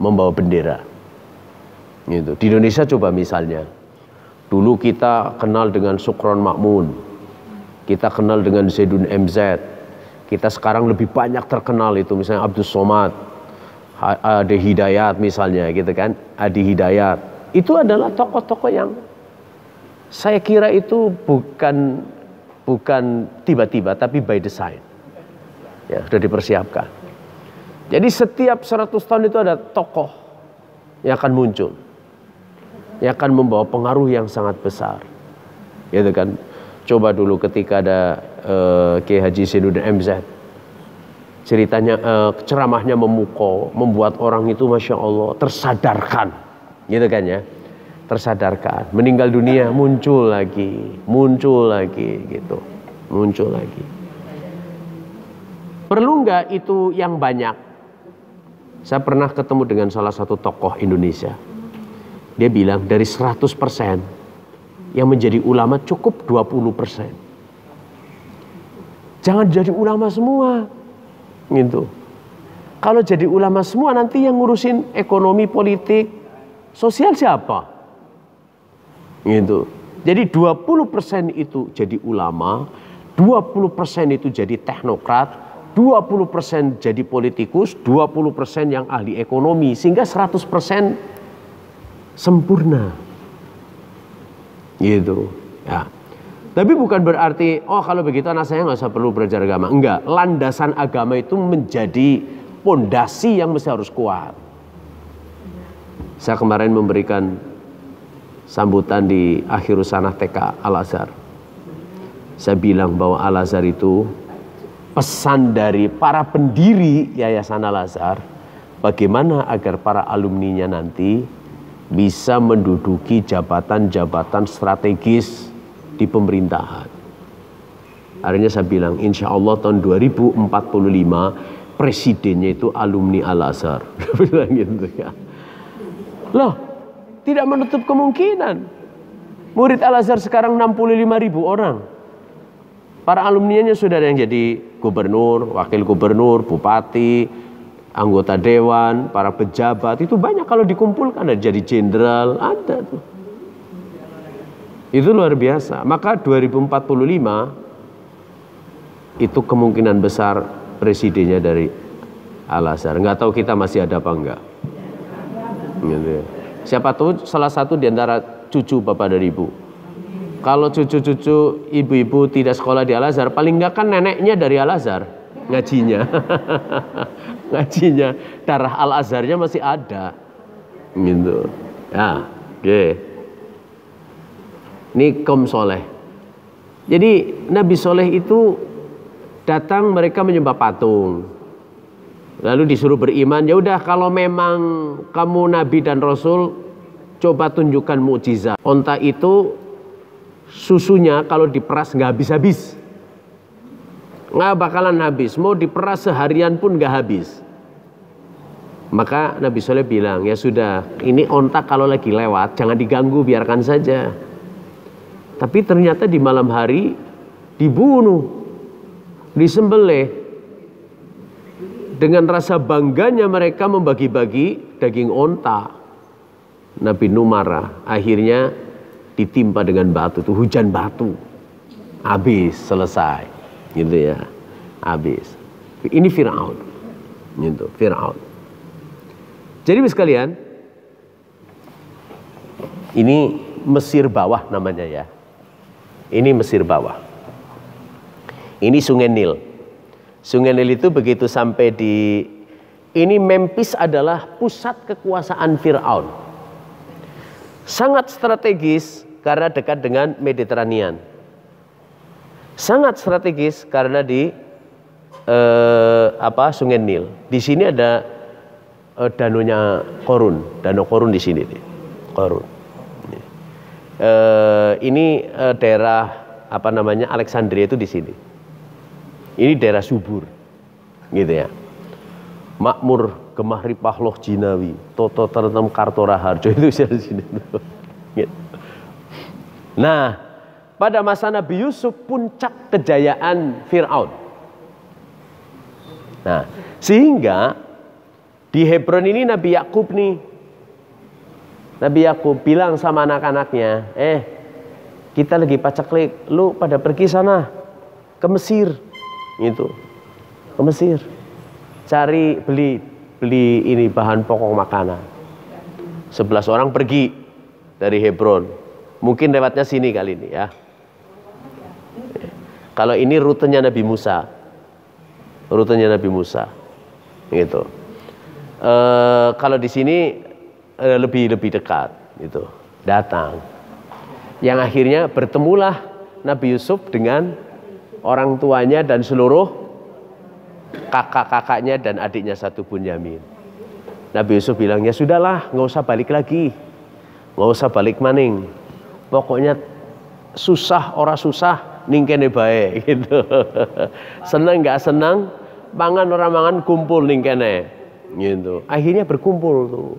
membawa bendera. Gitu. Di Indonesia coba misalnya, dulu kita kenal dengan Sukron Makmun, kita kenal dengan Zaidun MZ, kita sekarang lebih banyak terkenal itu misalnya Abdus Somad, Adi Hidayat misalnya, gitu kan, Adi Hidayat. Itu adalah tokoh-tokoh yang saya kira itu bukan tiba-tiba, tapi by design. Ya, sudah dipersiapkan. Jadi setiap 100 tahun itu ada tokoh yang akan muncul. Yang akan membawa pengaruh yang sangat besar. Gitu kan. Coba dulu ketika ada Kiai Haji Zainuddin MZ. Ceritanya, ceramahnya memukau, membuat orang itu Masya Allah tersadarkan. Gitu kan ya. Tersadarkan, meninggal dunia, muncul lagi gitu, muncul lagi. Perlu nggak itu yang banyak? Saya pernah ketemu dengan salah satu tokoh Indonesia. Dia bilang dari 100% yang menjadi ulama cukup 20%. Jangan jadi ulama semua, gitu. Kalau jadi ulama semua nanti yang ngurusin ekonomi, politik, sosial siapa? Gitu. Jadi 20% itu jadi ulama, 20% itu jadi teknokrat, 20% jadi politikus, 20% yang ahli ekonomi, sehingga 100% sempurna. Gitu. Ya. Tapi bukan berarti, oh kalau begitu anak saya nggak usah perlu belajar agama. Enggak, landasan agama itu menjadi pondasi yang mesti harus kuat. Saya kemarin memberikan sambutan di akhir sanah TK Al-Azhar. Saya bilang bahwa Al-Azhar itu pesan dari para pendiri Yayasan Al-Azhar, bagaimana agar para alumninya nanti bisa menduduki jabatan-jabatan strategis di pemerintahan. Akhirnya saya bilang, insya Allah tahun 2045 presidennya itu alumni Al-Azhar. Bilang gitu ya. Loh, tidak menutup kemungkinan. Murid Al-Azhar sekarang 65.000 orang. Para alumninya sudah ada yang jadi gubernur, wakil gubernur, bupati, anggota dewan, para pejabat. Itu banyak kalau dikumpulkan, ada jadi jenderal, ada tuh. Itu luar biasa. Maka 2045 itu kemungkinan besar presidennya dari Al-Azhar. Nggak tahu kita masih ada apa enggak. Gitu ya. Siapa tahu salah satu di antara cucu bapak dan ibu. Kalau cucu-cucu ibu-ibu tidak sekolah di Al-Azhar, paling enggak kan neneknya dari Al-Azhar ngajinya. Ngajinya darah Al-Azharnya masih ada. Gitu. Ya, oke. Ini kaum soleh. Jadi Nabi Soleh itu datang, mereka menyembah patung. Lalu disuruh beriman, ya udah kalau memang kamu nabi dan rasul, coba tunjukkan mukjizat. Onta itu susunya kalau diperas nggak habis-habis, nggak bakalan habis. Mau diperas seharian pun nggak habis. Maka Nabi Soleh bilang, ya sudah, ini onta kalau lagi lewat jangan diganggu, biarkan saja. Tapi ternyata di malam hari dibunuh, disembelih. Dengan rasa bangganya mereka membagi-bagi daging onta. Nabi Nuh marah, akhirnya ditimpa dengan batu, itu hujan batu. Habis, selesai. Gitu ya. Habis. Ini Fir'aun. Gitu, Fir'aun. Jadi sekalian, ini Mesir bawah namanya ya. Ini Mesir bawah. Ini Sungai Nil. Sungai Nil itu begitu sampai di ini, Memphis adalah pusat kekuasaan Fir'aun. Sangat strategis karena dekat dengan Mediterranean. Sangat strategis karena di Sungai Nil. Di sini ada danunya Korun, danau Korun di sini nih. Korun. Ini daerah Alexandria itu di sini. Ini daerah subur, gitu ya. Makmur gemah ripah loh jinawi, toto terentem kartora harjo, itu di sini. Gitu. Nah, pada masa Nabi Yusuf puncak kejayaan Fir'aun. Nah, sehingga di Hebron ini Nabi Yakub bilang sama anak-anaknya, kita lagi paceklik, lu pada pergi sana ke Mesir. Itu ke Mesir, cari beli ini bahan pokok makanan. 11 orang pergi dari Hebron, mungkin lewatnya sini kali ini ya. Kalau ini rutenya Nabi Musa, gitu. Kalau di sini lebih dekat, gitu. Datang, yang akhirnya bertemulah Nabi Yusuf dengan orang tuanya dan seluruh kakak-kakaknya dan adiknya satu Bunyamin. Nabi Yusuf bilang, ya sudahlah, nggak usah balik lagi, nggak usah balik maning. Pokoknya susah ora susah, ningkene bae gitu. Senang nggak senang, mangan ora mangan, kumpul ningkene gitu. Akhirnya berkumpul.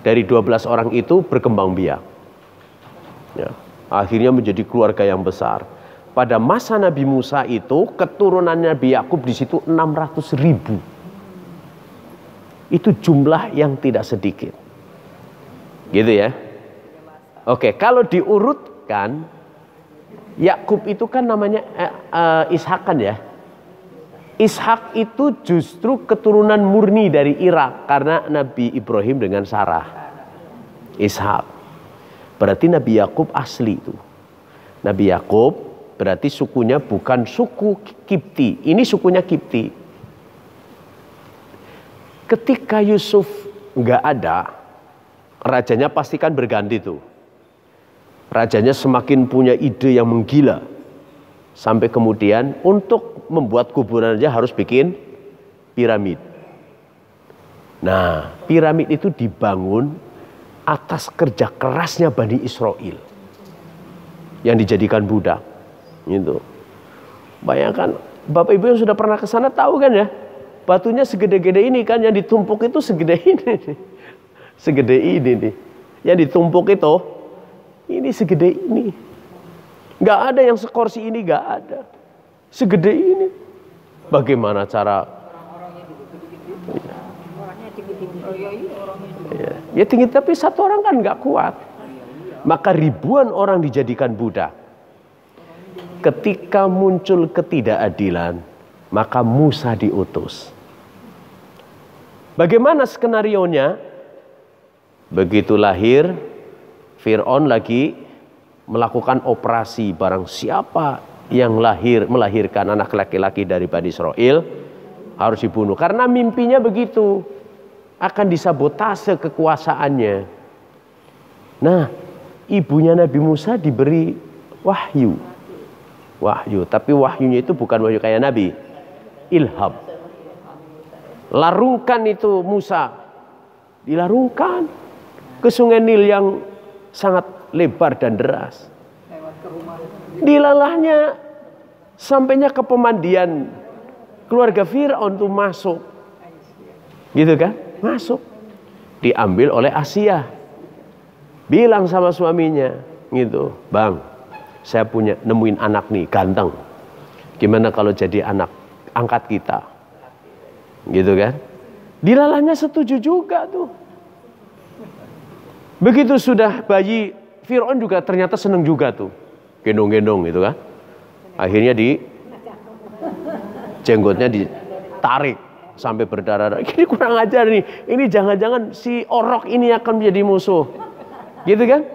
Dari 12 orang itu berkembang biak. Ya, akhirnya menjadi keluarga yang besar. Pada masa Nabi Musa itu keturunan Nabi Yakub di situ 600.000. Itu jumlah yang tidak sedikit. Gitu ya. Oke, kalau diurutkan Yakub itu kan namanya Ishak kan ya. Ishak itu justru keturunan murni dari Irak karena Nabi Ibrahim dengan Sarah. Ishak. Berarti Nabi Yakub asli itu. Nabi Yakub berarti sukunya bukan suku Kipti. Ini sukunya Kipti. Ketika Yusuf nggak ada, rajanya pastikan berganti tuh. Rajanya semakin punya ide yang menggila. Sampai kemudian untuk membuat kuburan aja harus bikin piramid. Nah, piramid itu dibangun atas kerja kerasnya Bani Israel yang dijadikan budak. Gitu. Bayangkan, Bapak Ibu yang sudah pernah ke sana tahu kan ya, batunya segede-gede ini kan, yang ditumpuk itu segede ini. Segede ini nih. Yang ditumpuk itu, ini segede ini. Nggak ada yang sekursi ini, nggak ada. Segede ini. Bagaimana cara? Ya tinggi, tapi satu orang kan nggak kuat. Maka ribuan orang dijadikan budak. Ketika muncul ketidakadilan, maka Musa diutus. Bagaimana skenarionya? Begitu lahir, Fir'aun lagi melakukan operasi, barang siapa yang melahirkan anak laki-laki dari Bani Israel harus dibunuh. Karena mimpinya begitu, akan disabotase kekuasaannya. Nah, ibunya Nabi Musa diberi wahyu, tapi wahyunya itu bukan wahyu kayak Nabi, ilham. Larungkan itu Musa, dilarungkan ke sungai Nil yang sangat lebar dan deras. Dilalahnya sampainya ke pemandian keluarga Fir'aun tuh masuk. Gitu kan? Masuk. Diambil oleh Asia. Bilang sama suaminya, gitu, "Bang, saya punya nemuin anak nih, ganteng. Gimana kalau jadi anak angkat kita?" Gitu kan? Dilalahnya setuju juga tuh. Begitu sudah bayi, Fir'aun juga ternyata seneng juga tuh. Gendong-gendong gitu kan. Akhirnya jenggotnya ditarik sampai berdarah. Ini kurang ajar nih. Ini jangan-jangan si orok ini akan menjadi musuh. Gitu kan?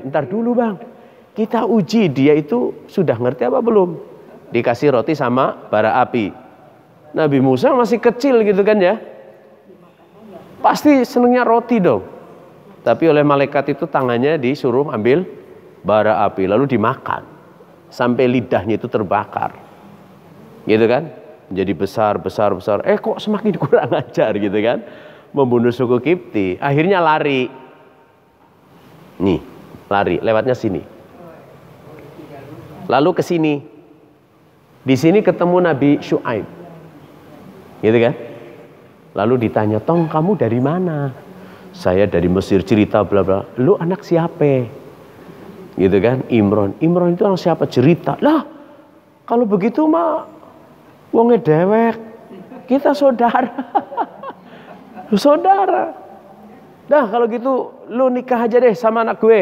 Ntar dulu bang. Kita uji dia itu sudah ngerti apa belum. Dikasih roti sama bara api. Nabi Musa masih kecil gitu kan ya. Pasti senengnya roti dong. Tapi oleh malaikat itu tangannya disuruh ambil bara api. Lalu dimakan. Sampai lidahnya itu terbakar. Gitu kan? Menjadi besar. Kok semakin kurang ajar gitu kan. Membunuh suku Kipti. Akhirnya lari. Nih, lari. Lewatnya sini. Lalu ke sini. Di sini ketemu Nabi Syuaib. Gitu kan? Lalu ditanya, "Tong, kamu dari mana?" "Saya dari Mesir," cerita bla bla. "Lu anak siapa?" Gitu kan? Imron itu anak siapa? Cerita. Lah, kalau begitu mah wonge dewek. Kita saudara. Saudara. Dah kalau gitu lu nikah aja deh sama anak gue.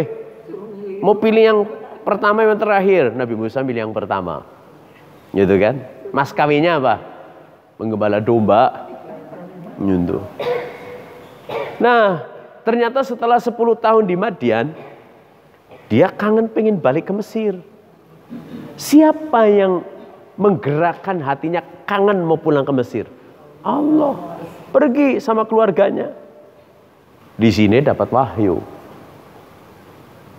Mau pilih yang pertama yang terakhir. Nabi Musa pilih yang pertama. Gitu kan? Mas kawinnya apa? Menggembala domba. Nyuntuh. Nah, ternyata setelah 10 tahun di Madian, dia kangen pengen balik ke Mesir. Siapa yang menggerakkan hatinya kangen mau pulang ke Mesir? Allah. Pergi sama keluarganya. Di sini dapat wahyu.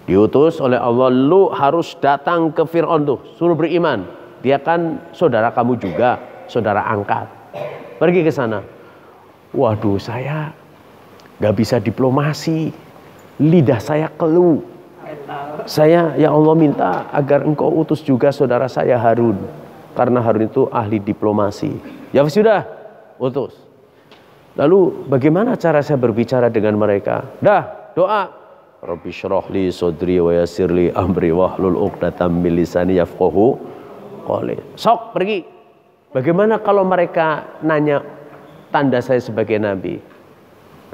Diutus oleh Allah, lu harus datang ke Fir'aun tuh, suruh beriman. Dia kan saudara kamu juga, saudara angkat. Pergi ke sana. Waduh, saya gak bisa diplomasi. Lidah saya keluh. Saya, ya Allah, minta agar engkau utus juga saudara saya Harun. Karena Harun itu ahli diplomasi. Ya sudah, utus. Lalu bagaimana cara saya berbicara dengan mereka? Dah, doa. Rabbi syrah li sodri wa yassir li amri wahlul 'uqdatam min lisani yafqahu qawli. Sok, pergi. Bagaimana kalau mereka nanya tanda saya sebagai nabi?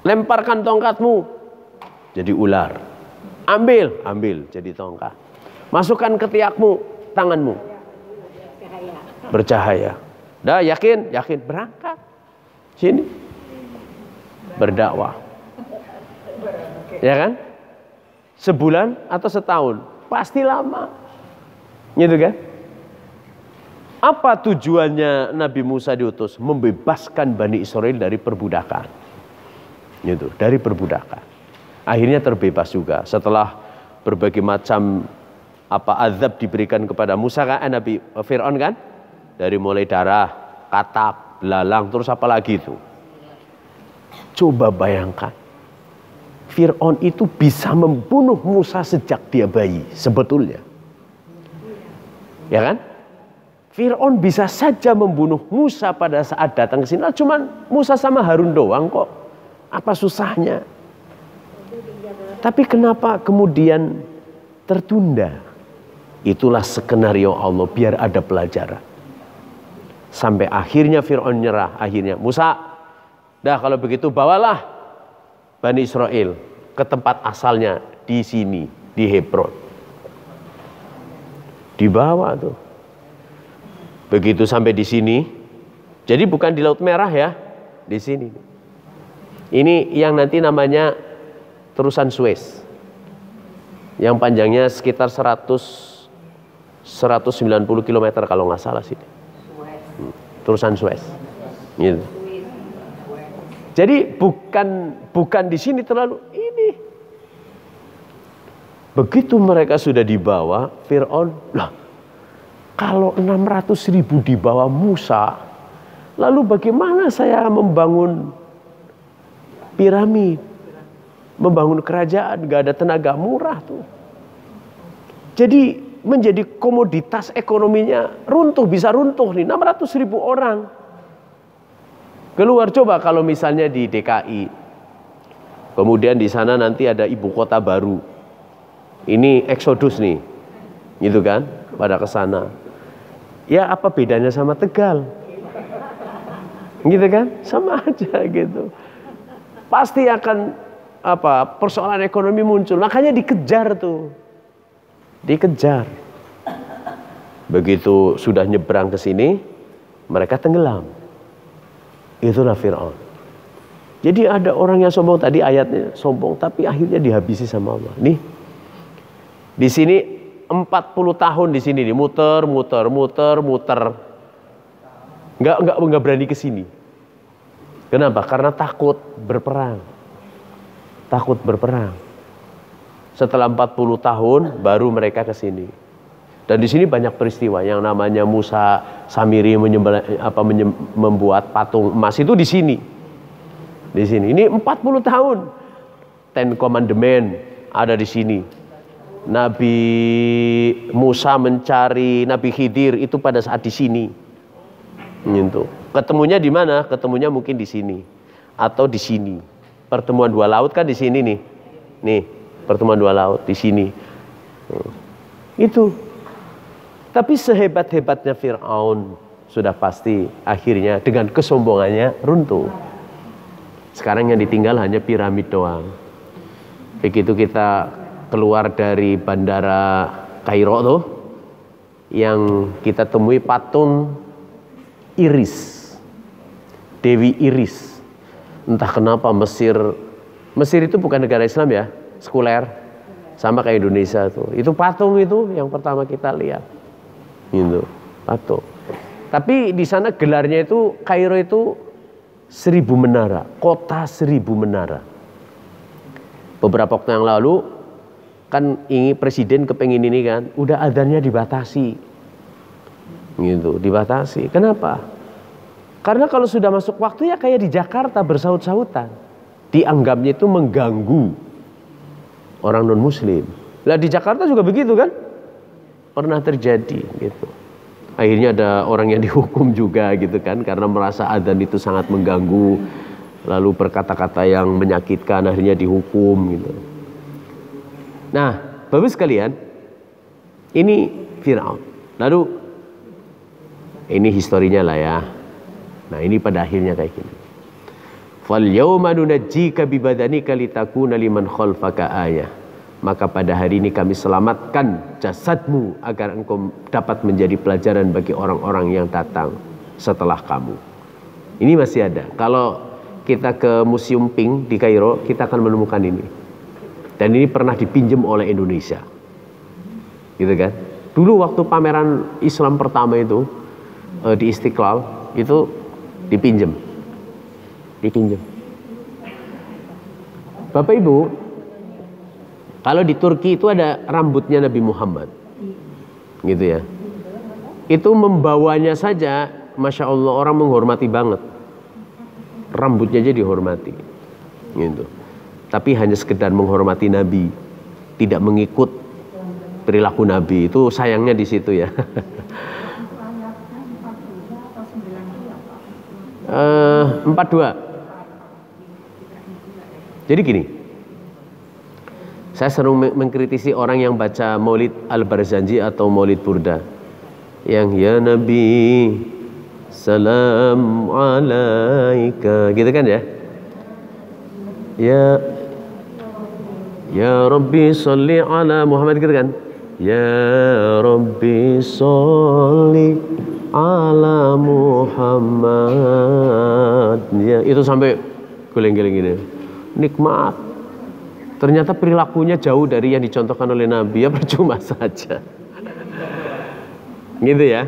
Lemparkan tongkatmu jadi ular. Ambil jadi tongkat. Masukkan ketiakmu, tanganmu bercahaya. Dah, yakin berangkat. Sini berdakwah. Ya kan? Sebulan atau setahun, pasti lama. Gitu kan? Apa tujuannya Nabi Musa diutus? Membebaskan Bani Israel dari perbudakan. Gitu, dari perbudakan. Akhirnya terbebas juga setelah berbagai macam azab diberikan kepada Musa kan, Nabi Fir'aun kan, dari mulai darah, katak, belalang, terus apa lagi itu. Coba bayangkan, Fir'aun itu bisa membunuh Musa sejak dia bayi sebetulnya, ya kan? Fir'aun bisa saja membunuh Musa pada saat datang ke sini. Cuman Musa sama Harun doang kok, apa susahnya? Tapi kenapa kemudian tertunda? Itulah skenario Allah, biar ada pelajaran. Sampai akhirnya Fir'aun nyerah. Akhirnya Musa, dah kalau begitu bawalah Bani Israel ke tempat asalnya di sini, di Hebron. Dibawa tuh. Begitu sampai di sini, jadi bukan di Laut Merah ya, di sini. Ini yang nanti namanya terusan Suez, yang panjangnya sekitar 190 km kalau nggak salah sih. Terusan Suez. Gitu. Jadi bukan di sini terlalu ini. Begitu mereka sudah dibawa, Fir'aun, lah kalau 600.000 dibawa Musa, lalu bagaimana saya membangun piramid, membangun kerajaan? Gak ada tenaga murah tuh. Jadi menjadi komoditas ekonominya runtuh, bisa runtuh nih 600.000 orang. Keluar coba kalau misalnya di DKI, kemudian di sana nanti ada ibu kota baru. Ini eksodus nih, gitu kan, pada ke sana. Ya apa bedanya sama Tegal? Gitu kan? Sama aja gitu. Pasti akan persoalan ekonomi muncul. Makanya dikejar tuh. Dikejar. Begitu sudah nyebrang ke sini, mereka tenggelam. Itulah Fir'aun. Jadi ada orang yang sombong, tadi ayatnya sombong, tapi akhirnya dihabisi sama Allah. Nih, di sini 40 tahun di sini nih, muter. Nggak berani ke sini. Kenapa? Karena takut berperang. Takut berperang. Setelah 40 tahun baru mereka ke sini. Dan di sini banyak peristiwa yang namanya Musa Samiri membuat patung emas itu di sini. Di sini. Ini 40 tahun. Ten Commandment ada di sini. Nabi Musa mencari Nabi Khidir itu pada saat di sini. Gitu. Ketemunya di mana? Ketemunya mungkin di sini atau di sini. Pertemuan dua laut kan di sini nih. Nih, pertemuan dua laut di sini. Itu. Tapi sehebat-hebatnya Fir'aun sudah pasti akhirnya dengan kesombongannya runtuh. Sekarang yang ditinggal hanya piramid doang. Begitu kita keluar dari bandara Kairo tuh, yang kita temui patung Iris, Dewi Iris. Entah kenapa Mesir itu bukan negara Islam ya, sekuler, sama kayak Indonesia tuh. Itu patung itu yang pertama kita lihat, gitu, patung. Tapi di sana gelarnya itu Kairo itu 1000 menara, kota 1000 menara. Beberapa waktu yang lalu kan ini presiden kepengin ini kan, udah adzannya dibatasi, gitu, dibatasi. Kenapa? Karena kalau sudah masuk waktu ya kayak di Jakarta bersaut-sautan, dianggapnya itu mengganggu orang non Muslim. Lah di Jakarta juga begitu kan, pernah terjadi gitu. Akhirnya ada orang yang dihukum juga gitu kan, karena merasa adzan itu sangat mengganggu, lalu berkata-kata yang menyakitkan, akhirnya dihukum gitu. Nah, Bapak sekalian, ini Fir'aun. Lalu ini historinya lah ya. Nah, ini pada akhirnya kayak gini. Fal yauma nunajjika bi badanika litakuna liman khalfaka ayah. Maka pada hari ini kami selamatkan jasadmu agar engkau dapat menjadi pelajaran bagi orang-orang yang datang setelah kamu. Ini masih ada. Kalau kita ke Museum Pink di Kairo, kita akan menemukan ini. Dan ini pernah dipinjam oleh Indonesia. Gitu kan? Dulu waktu pameran Islam pertama itu di Istiqlal itu dipinjam. Bapak Ibu, Kalau di Turki itu ada rambutnya Nabi Muhammad, gitu ya. Itu membawanya saja, Masya Allah, orang menghormati banget. Rambutnya aja dihormati, gitu. Tapi hanya sekedar menghormati Nabi, tidak mengikut perilaku Nabi. Itu sayangnya di situ ya. 42. Jadi gini, saya sering mengkritisi orang yang baca Maulid Al-Barzanji atau Maulid Burda, yang ya Nabi salam alaika, gitu kan ya. Ya Rabbi sholli ala Muhammad, gitu kan. Ya Rabbi sholli ala Muhammad. Ya, itu sampai guling-guling gini. Nikmat. Ternyata perilakunya jauh dari yang dicontohkan oleh Nabi, ya percuma saja. Gitu ya.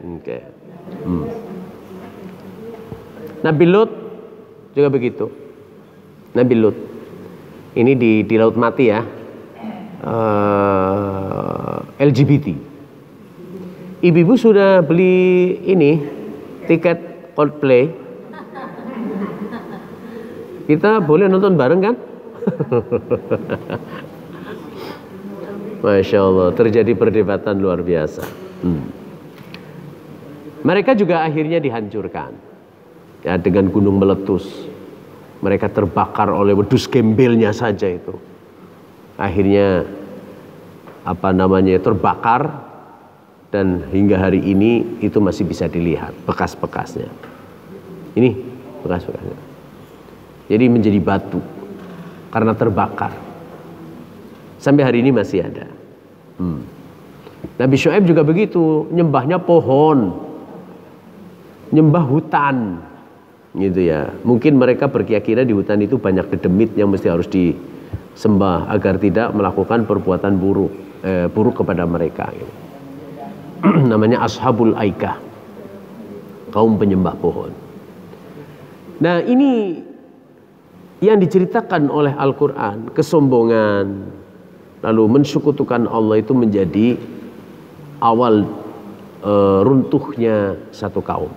Oke. Nabi Lut juga begitu. Nabi Lut. Ini di Laut Mati ya. LGBT. Ibu-ibu sudah beli ini tiket Coldplay. Kita boleh nonton bareng kan? Masya Allah, terjadi perdebatan luar biasa. Mereka juga akhirnya dihancurkan ya, dengan gunung meletus. Mereka terbakar oleh wedus gembelnya saja itu. Akhirnya terbakar, dan hingga hari ini itu masih bisa dilihat bekas-bekasnya. Ini bekas-bekasnya. Jadi menjadi batu karena terbakar. Sampai hari ini masih ada. Nabi Syuaib juga begitu, nyembahnya pohon, nyembah hutan, gitu ya. Mungkin mereka berkeyakinan di hutan itu banyak dedemit yang mesti harus disembah agar tidak melakukan perbuatan buruk kepada mereka. Gitu. Namanya Ashabul Aikah, kaum penyembah pohon. Nah, ini yang diceritakan oleh Al-Quran, kesombongan, lalu mensekutukan Allah itu menjadi awal runtuhnya satu kaum.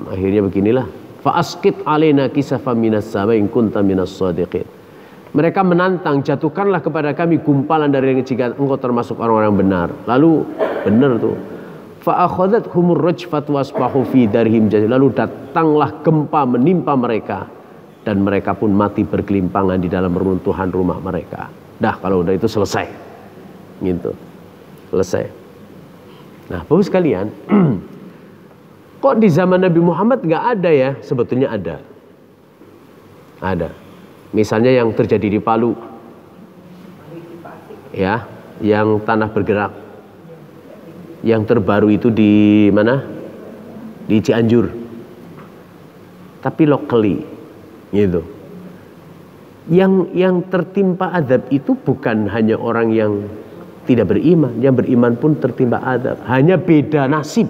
Akhirnya beginilah, fa'asqit alaina kisafan minas sama in kunta minas shadiqin. Mereka menantang, jatuhkanlah kepada kami gumpalan dari langit jika engkau termasuk orang-orang benar. Lalu benar tuh. Fa'akhadhathumur rajfat wasbahu fi darhim jazim. Lalu datanglah gempa menimpa mereka, dan mereka pun mati bergelimpangan di dalam reruntuhan rumah mereka. Dah, kalau udah itu selesai. Gitu. Selesai. Nah, Bapak sekalian, kok di zaman Nabi Muhammad nggak ada ya? Sebetulnya ada. Ada. Misalnya yang terjadi di Palu, ya, yang tanah bergerak. Yang terbaru itu di mana? Di Cianjur. Tapi locally, gitu. Yang tertimpa azab itu bukan hanya orang yang tidak beriman, yang beriman pun tertimpa azab. Hanya beda nasib.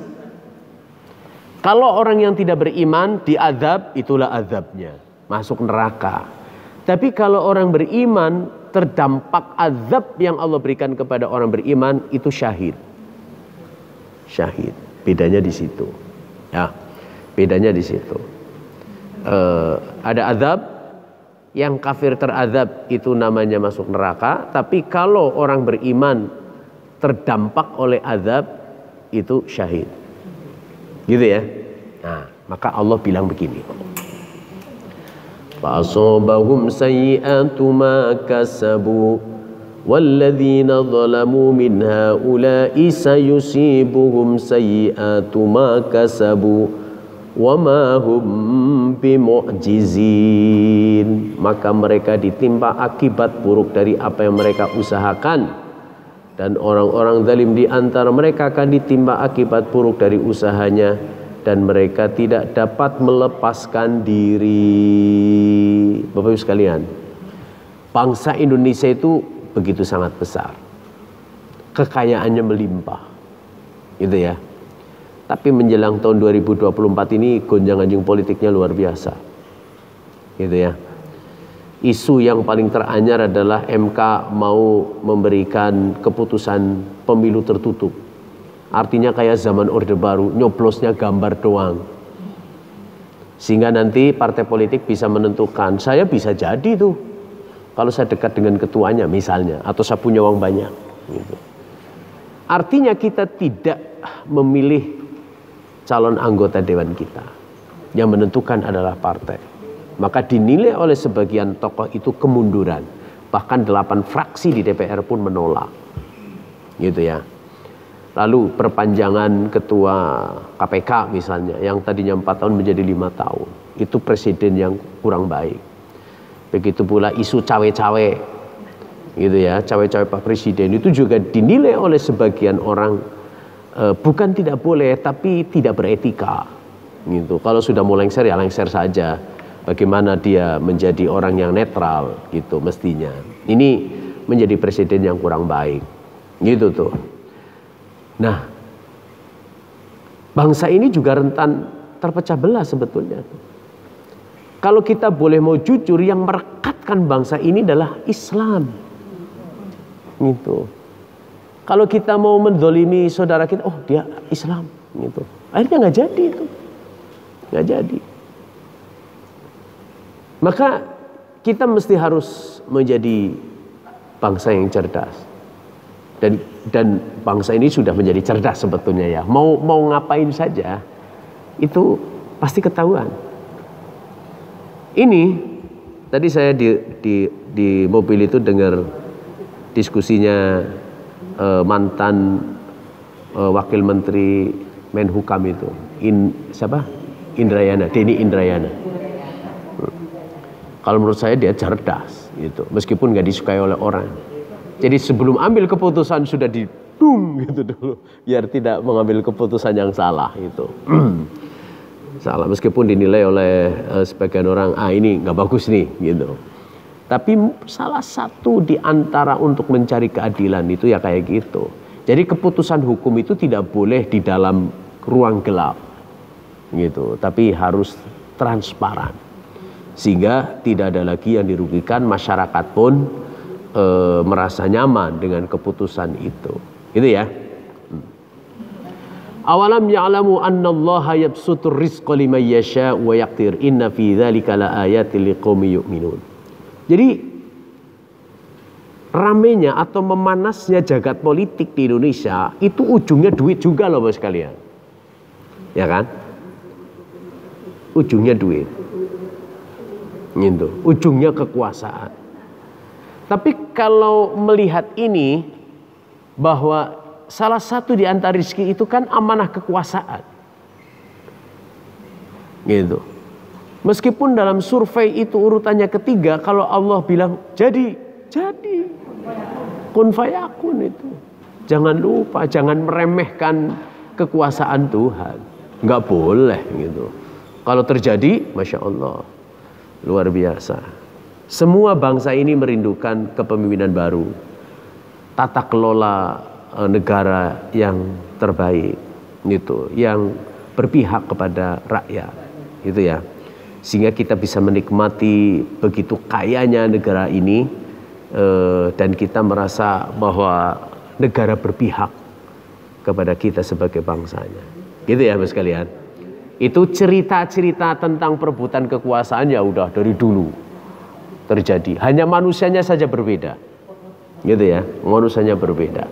Kalau orang yang tidak beriman diazab, itulah azabnya, masuk neraka. Tapi kalau orang beriman, terdampak azab yang Allah berikan kepada orang beriman, itu syahid. Syahid. Bedanya di situ. Ya, bedanya di situ. Ada azab, yang kafir terazab itu namanya masuk neraka. Tapi kalau orang beriman terdampak oleh azab, itu syahid. Gitu ya. Nah, maka Allah bilang begini. فَأَصَابَهُمْ سَيِّئَاتُ مَا كَسَبُوا وَالَّذِينَ ظَلَمُوا مِنْ هَؤُلَاءِ سَيُصِيبُهُمْ سَيِّئَاتُ مَا كَسَبُوا وَمَا هُمْ بِمُعْجِزِينَ. Maka mereka ditimpa akibat buruk dari apa yang mereka usahakan, dan orang-orang zalim di antara mereka akan ditimpa akibat buruk dari usahanya, dan mereka tidak dapat melepaskan diri. Bapak Ibu sekalian, bangsa Indonesia itu begitu sangat besar, kekayaannya melimpah, gitu ya. Tapi menjelang tahun 2024 ini gonjang-ganjing politiknya luar biasa, gitu ya. Isu yang paling teranyar adalah MK mau memberikan keputusan pemilu tertutup. Artinya kayak zaman Orde Baru, nyoblosnya gambar doang. Sehingga nanti partai politik bisa menentukan, saya bisa jadi tuh kalau saya dekat dengan ketuanya misalnya, atau saya punya uang banyak. Gitu. Artinya kita tidak memilih calon anggota dewan kita. Yang menentukan adalah partai. Maka dinilai oleh sebagian tokoh itu kemunduran. Bahkan 8 fraksi di DPR pun menolak. Gitu ya. Lalu perpanjangan ketua KPK misalnya, yang tadinya 4 tahun menjadi 5 tahun. Itu presiden yang kurang baik. Begitu pula isu cawe-cawe. Gitu ya, cawe-cawe Pak Presiden itu juga dinilai oleh sebagian orang bukan tidak boleh, tapi tidak beretika. Gitu. Kalau sudah mau lengser ya lengser saja. Bagaimana dia menjadi orang yang netral gitu mestinya. Ini menjadi presiden yang kurang baik. Gitu tuh. Nah, bangsa ini juga rentan terpecah belah sebetulnya. Kalau kita boleh mau jujur, yang merekatkan bangsa ini adalah Islam. Gitu. Kalau kita mau menzolimi saudara kita, oh dia Islam. Gitu. Akhirnya nggak jadi itu. Nggak jadi. Maka kita mesti harus menjadi bangsa yang cerdas. Dan bangsa ini sudah menjadi cerdas sebetulnya ya. Mau ngapain saja itu pasti ketahuan. Ini tadi saya di mobil itu dengar diskusinya mantan wakil menteri Menhukam itu. Siapa? Indrayana, Denny Indrayana. Kalau menurut saya dia cerdas gitu, meskipun nggak disukai oleh orang. Jadi sebelum ambil keputusan sudah didung gitu dulu, biar tidak mengambil keputusan yang salah gitu. Salah, meskipun dinilai oleh sebagian orang, ini nggak bagus nih gitu. Tapi salah satu di antara untuk mencari keadilan itu ya kayak gitu. Jadi keputusan hukum itu tidak boleh di dalam ruang gelap gitu, tapi harus transparan. Sehingga tidak ada lagi yang dirugikan, masyarakat pun merasa nyaman dengan keputusan itu. Gitu ya. Awalam ya'lamu annallaha yabsutur rizqa liman yasha' wa yaqdir inna fi dzalika laayatil liqaumin yu'minun. Jadi ramenya atau memanasnya jagat politik di Indonesia itu ujungnya duit juga loh Bos sekalian. Ya kan? Ujungnya duit. Gitu. Ujungnya kekuasaan. Tapi kalau melihat ini bahwa salah satu di antara rezeki itu kan amanah kekuasaan. Gitu. Meskipun dalam survei itu urutannya ketiga, kalau Allah bilang jadi. Kun fayakun itu. Jangan lupa, jangan meremehkan kekuasaan Tuhan. Nggak boleh gitu. Kalau terjadi, Masya Allah. Luar biasa. Semua bangsa ini merindukan kepemimpinan baru. Tata kelola negara yang terbaik. Gitu. Yang berpihak kepada rakyat. Gitu ya. Sehingga kita bisa menikmati begitu kayanya negara ini. Dan kita merasa bahwa negara berpihak kepada kita sebagai bangsanya. Gitu ya Mas sekalian. Itu cerita-cerita tentang perebutan kekuasaan ya udah dari dulu terjadi. Hanya manusianya saja berbeda. Gitu ya, manusianya berbeda.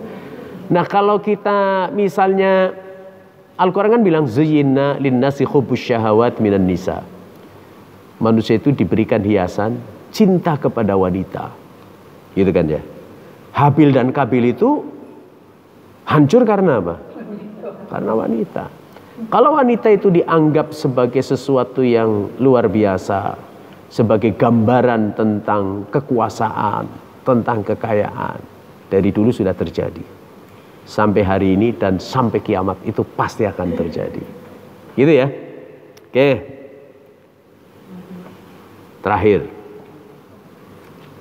Nah kalau kita misalnya Al-Quran kan bilang zuyyina linnasi hubbus syahawat minan nisa. Manusia itu diberikan hiasan cinta kepada wanita. Gitu kan ya. Habil dan Kabil itu hancur karena apa? Karena wanita. Kalau wanita itu dianggap sebagai sesuatu yang luar biasa, sebagai gambaran tentang kekuasaan, tentang kekayaan, dari dulu sudah terjadi. Sampai hari ini dan sampai kiamat itu pasti akan terjadi. Gitu ya. Oke. Terakhir.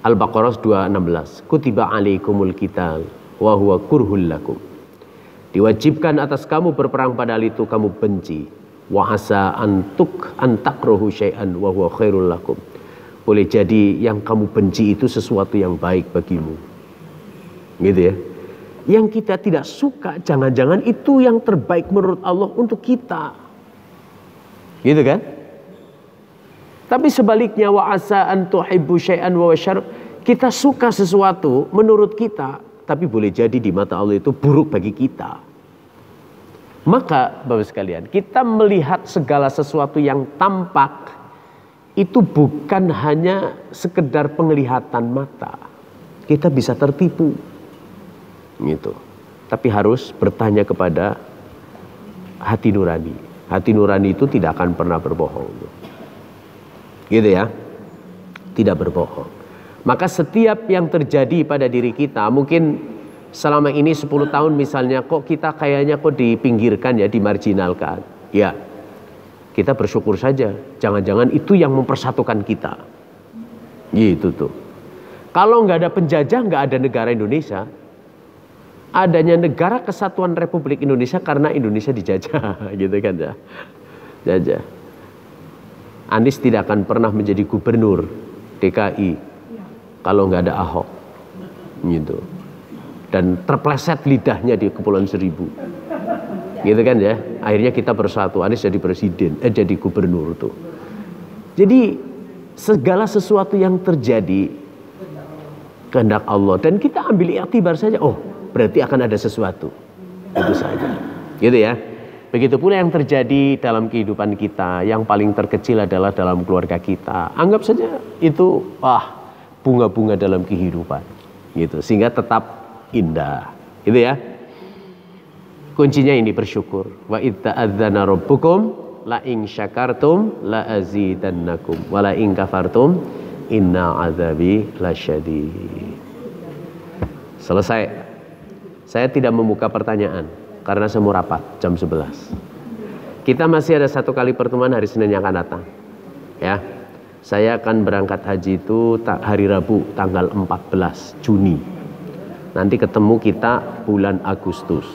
Al-Baqarah 216. Kutiba alaikumul qital wa huwa kurhul lakum. Diwajibkan atas kamu berperang padahal itu kamu benci. Wa asa antakrahu syai'an wa huwa khairul lakum. Boleh jadi yang kamu benci itu sesuatu yang baik bagimu. Gitu ya. Yang kita tidak suka, jangan-jangan itu yang terbaik menurut Allah untuk kita. Gitu kan? Tapi sebaliknya, wa asa an tuhibbu syai'an wa syarr, kita suka sesuatu menurut kita, tapi boleh jadi di mata Allah itu buruk bagi kita. Maka Bapak sekalian, kita melihat segala sesuatu yang tampak itu bukan hanya sekedar penglihatan mata. Kita bisa tertipu. Gitu. Tapi harus bertanya kepada hati nurani. Hati nurani itu tidak akan pernah berbohong. Gitu ya. Tidak berbohong. Maka setiap yang terjadi pada diri kita, mungkin selama ini 10 tahun misalnya, kok kita kayaknya kok dipinggirkan ya, dimarginalkan. Ya, kita bersyukur saja. Jangan-jangan itu yang mempersatukan kita. Gitu tuh. Kalau nggak ada penjajah, nggak ada negara Indonesia. Adanya Negara Kesatuan Republik Indonesia karena Indonesia dijajah. Gitu kan ya. Jajah. Anies tidak akan pernah menjadi gubernur DKI kalau nggak ada Ahok. Gitu. Dan terpleset lidahnya di Kepulauan Seribu. Gitu kan ya. Akhirnya kita bersatu, Anies jadi presiden, jadi gubernur tuh. Jadi segala sesuatu yang terjadi kehendak Allah, dan kita ambil iktibar saja, oh berarti akan ada sesuatu. Itu saja. Gitu ya. Begitu pula yang terjadi dalam kehidupan kita, yang paling terkecil adalah dalam keluarga kita. Anggap saja itu bunga-bunga dalam kehidupan. Gitu. Sehingga tetap indah. Gitu ya. Kuncinya ini bersyukur. Wa idza adzana rabbukum la in syakartum la azidannakum wa la in kafartum inna azabi lasyadid. Selesai. Saya tidak membuka pertanyaan karena saya mau rapat jam 11. Kita masih ada 1 kali pertemuan hari Senin yang akan datang. Ya. Saya akan berangkat haji itu hari Rabu tanggal 14 Juni. Nanti ketemu kita bulan Agustus.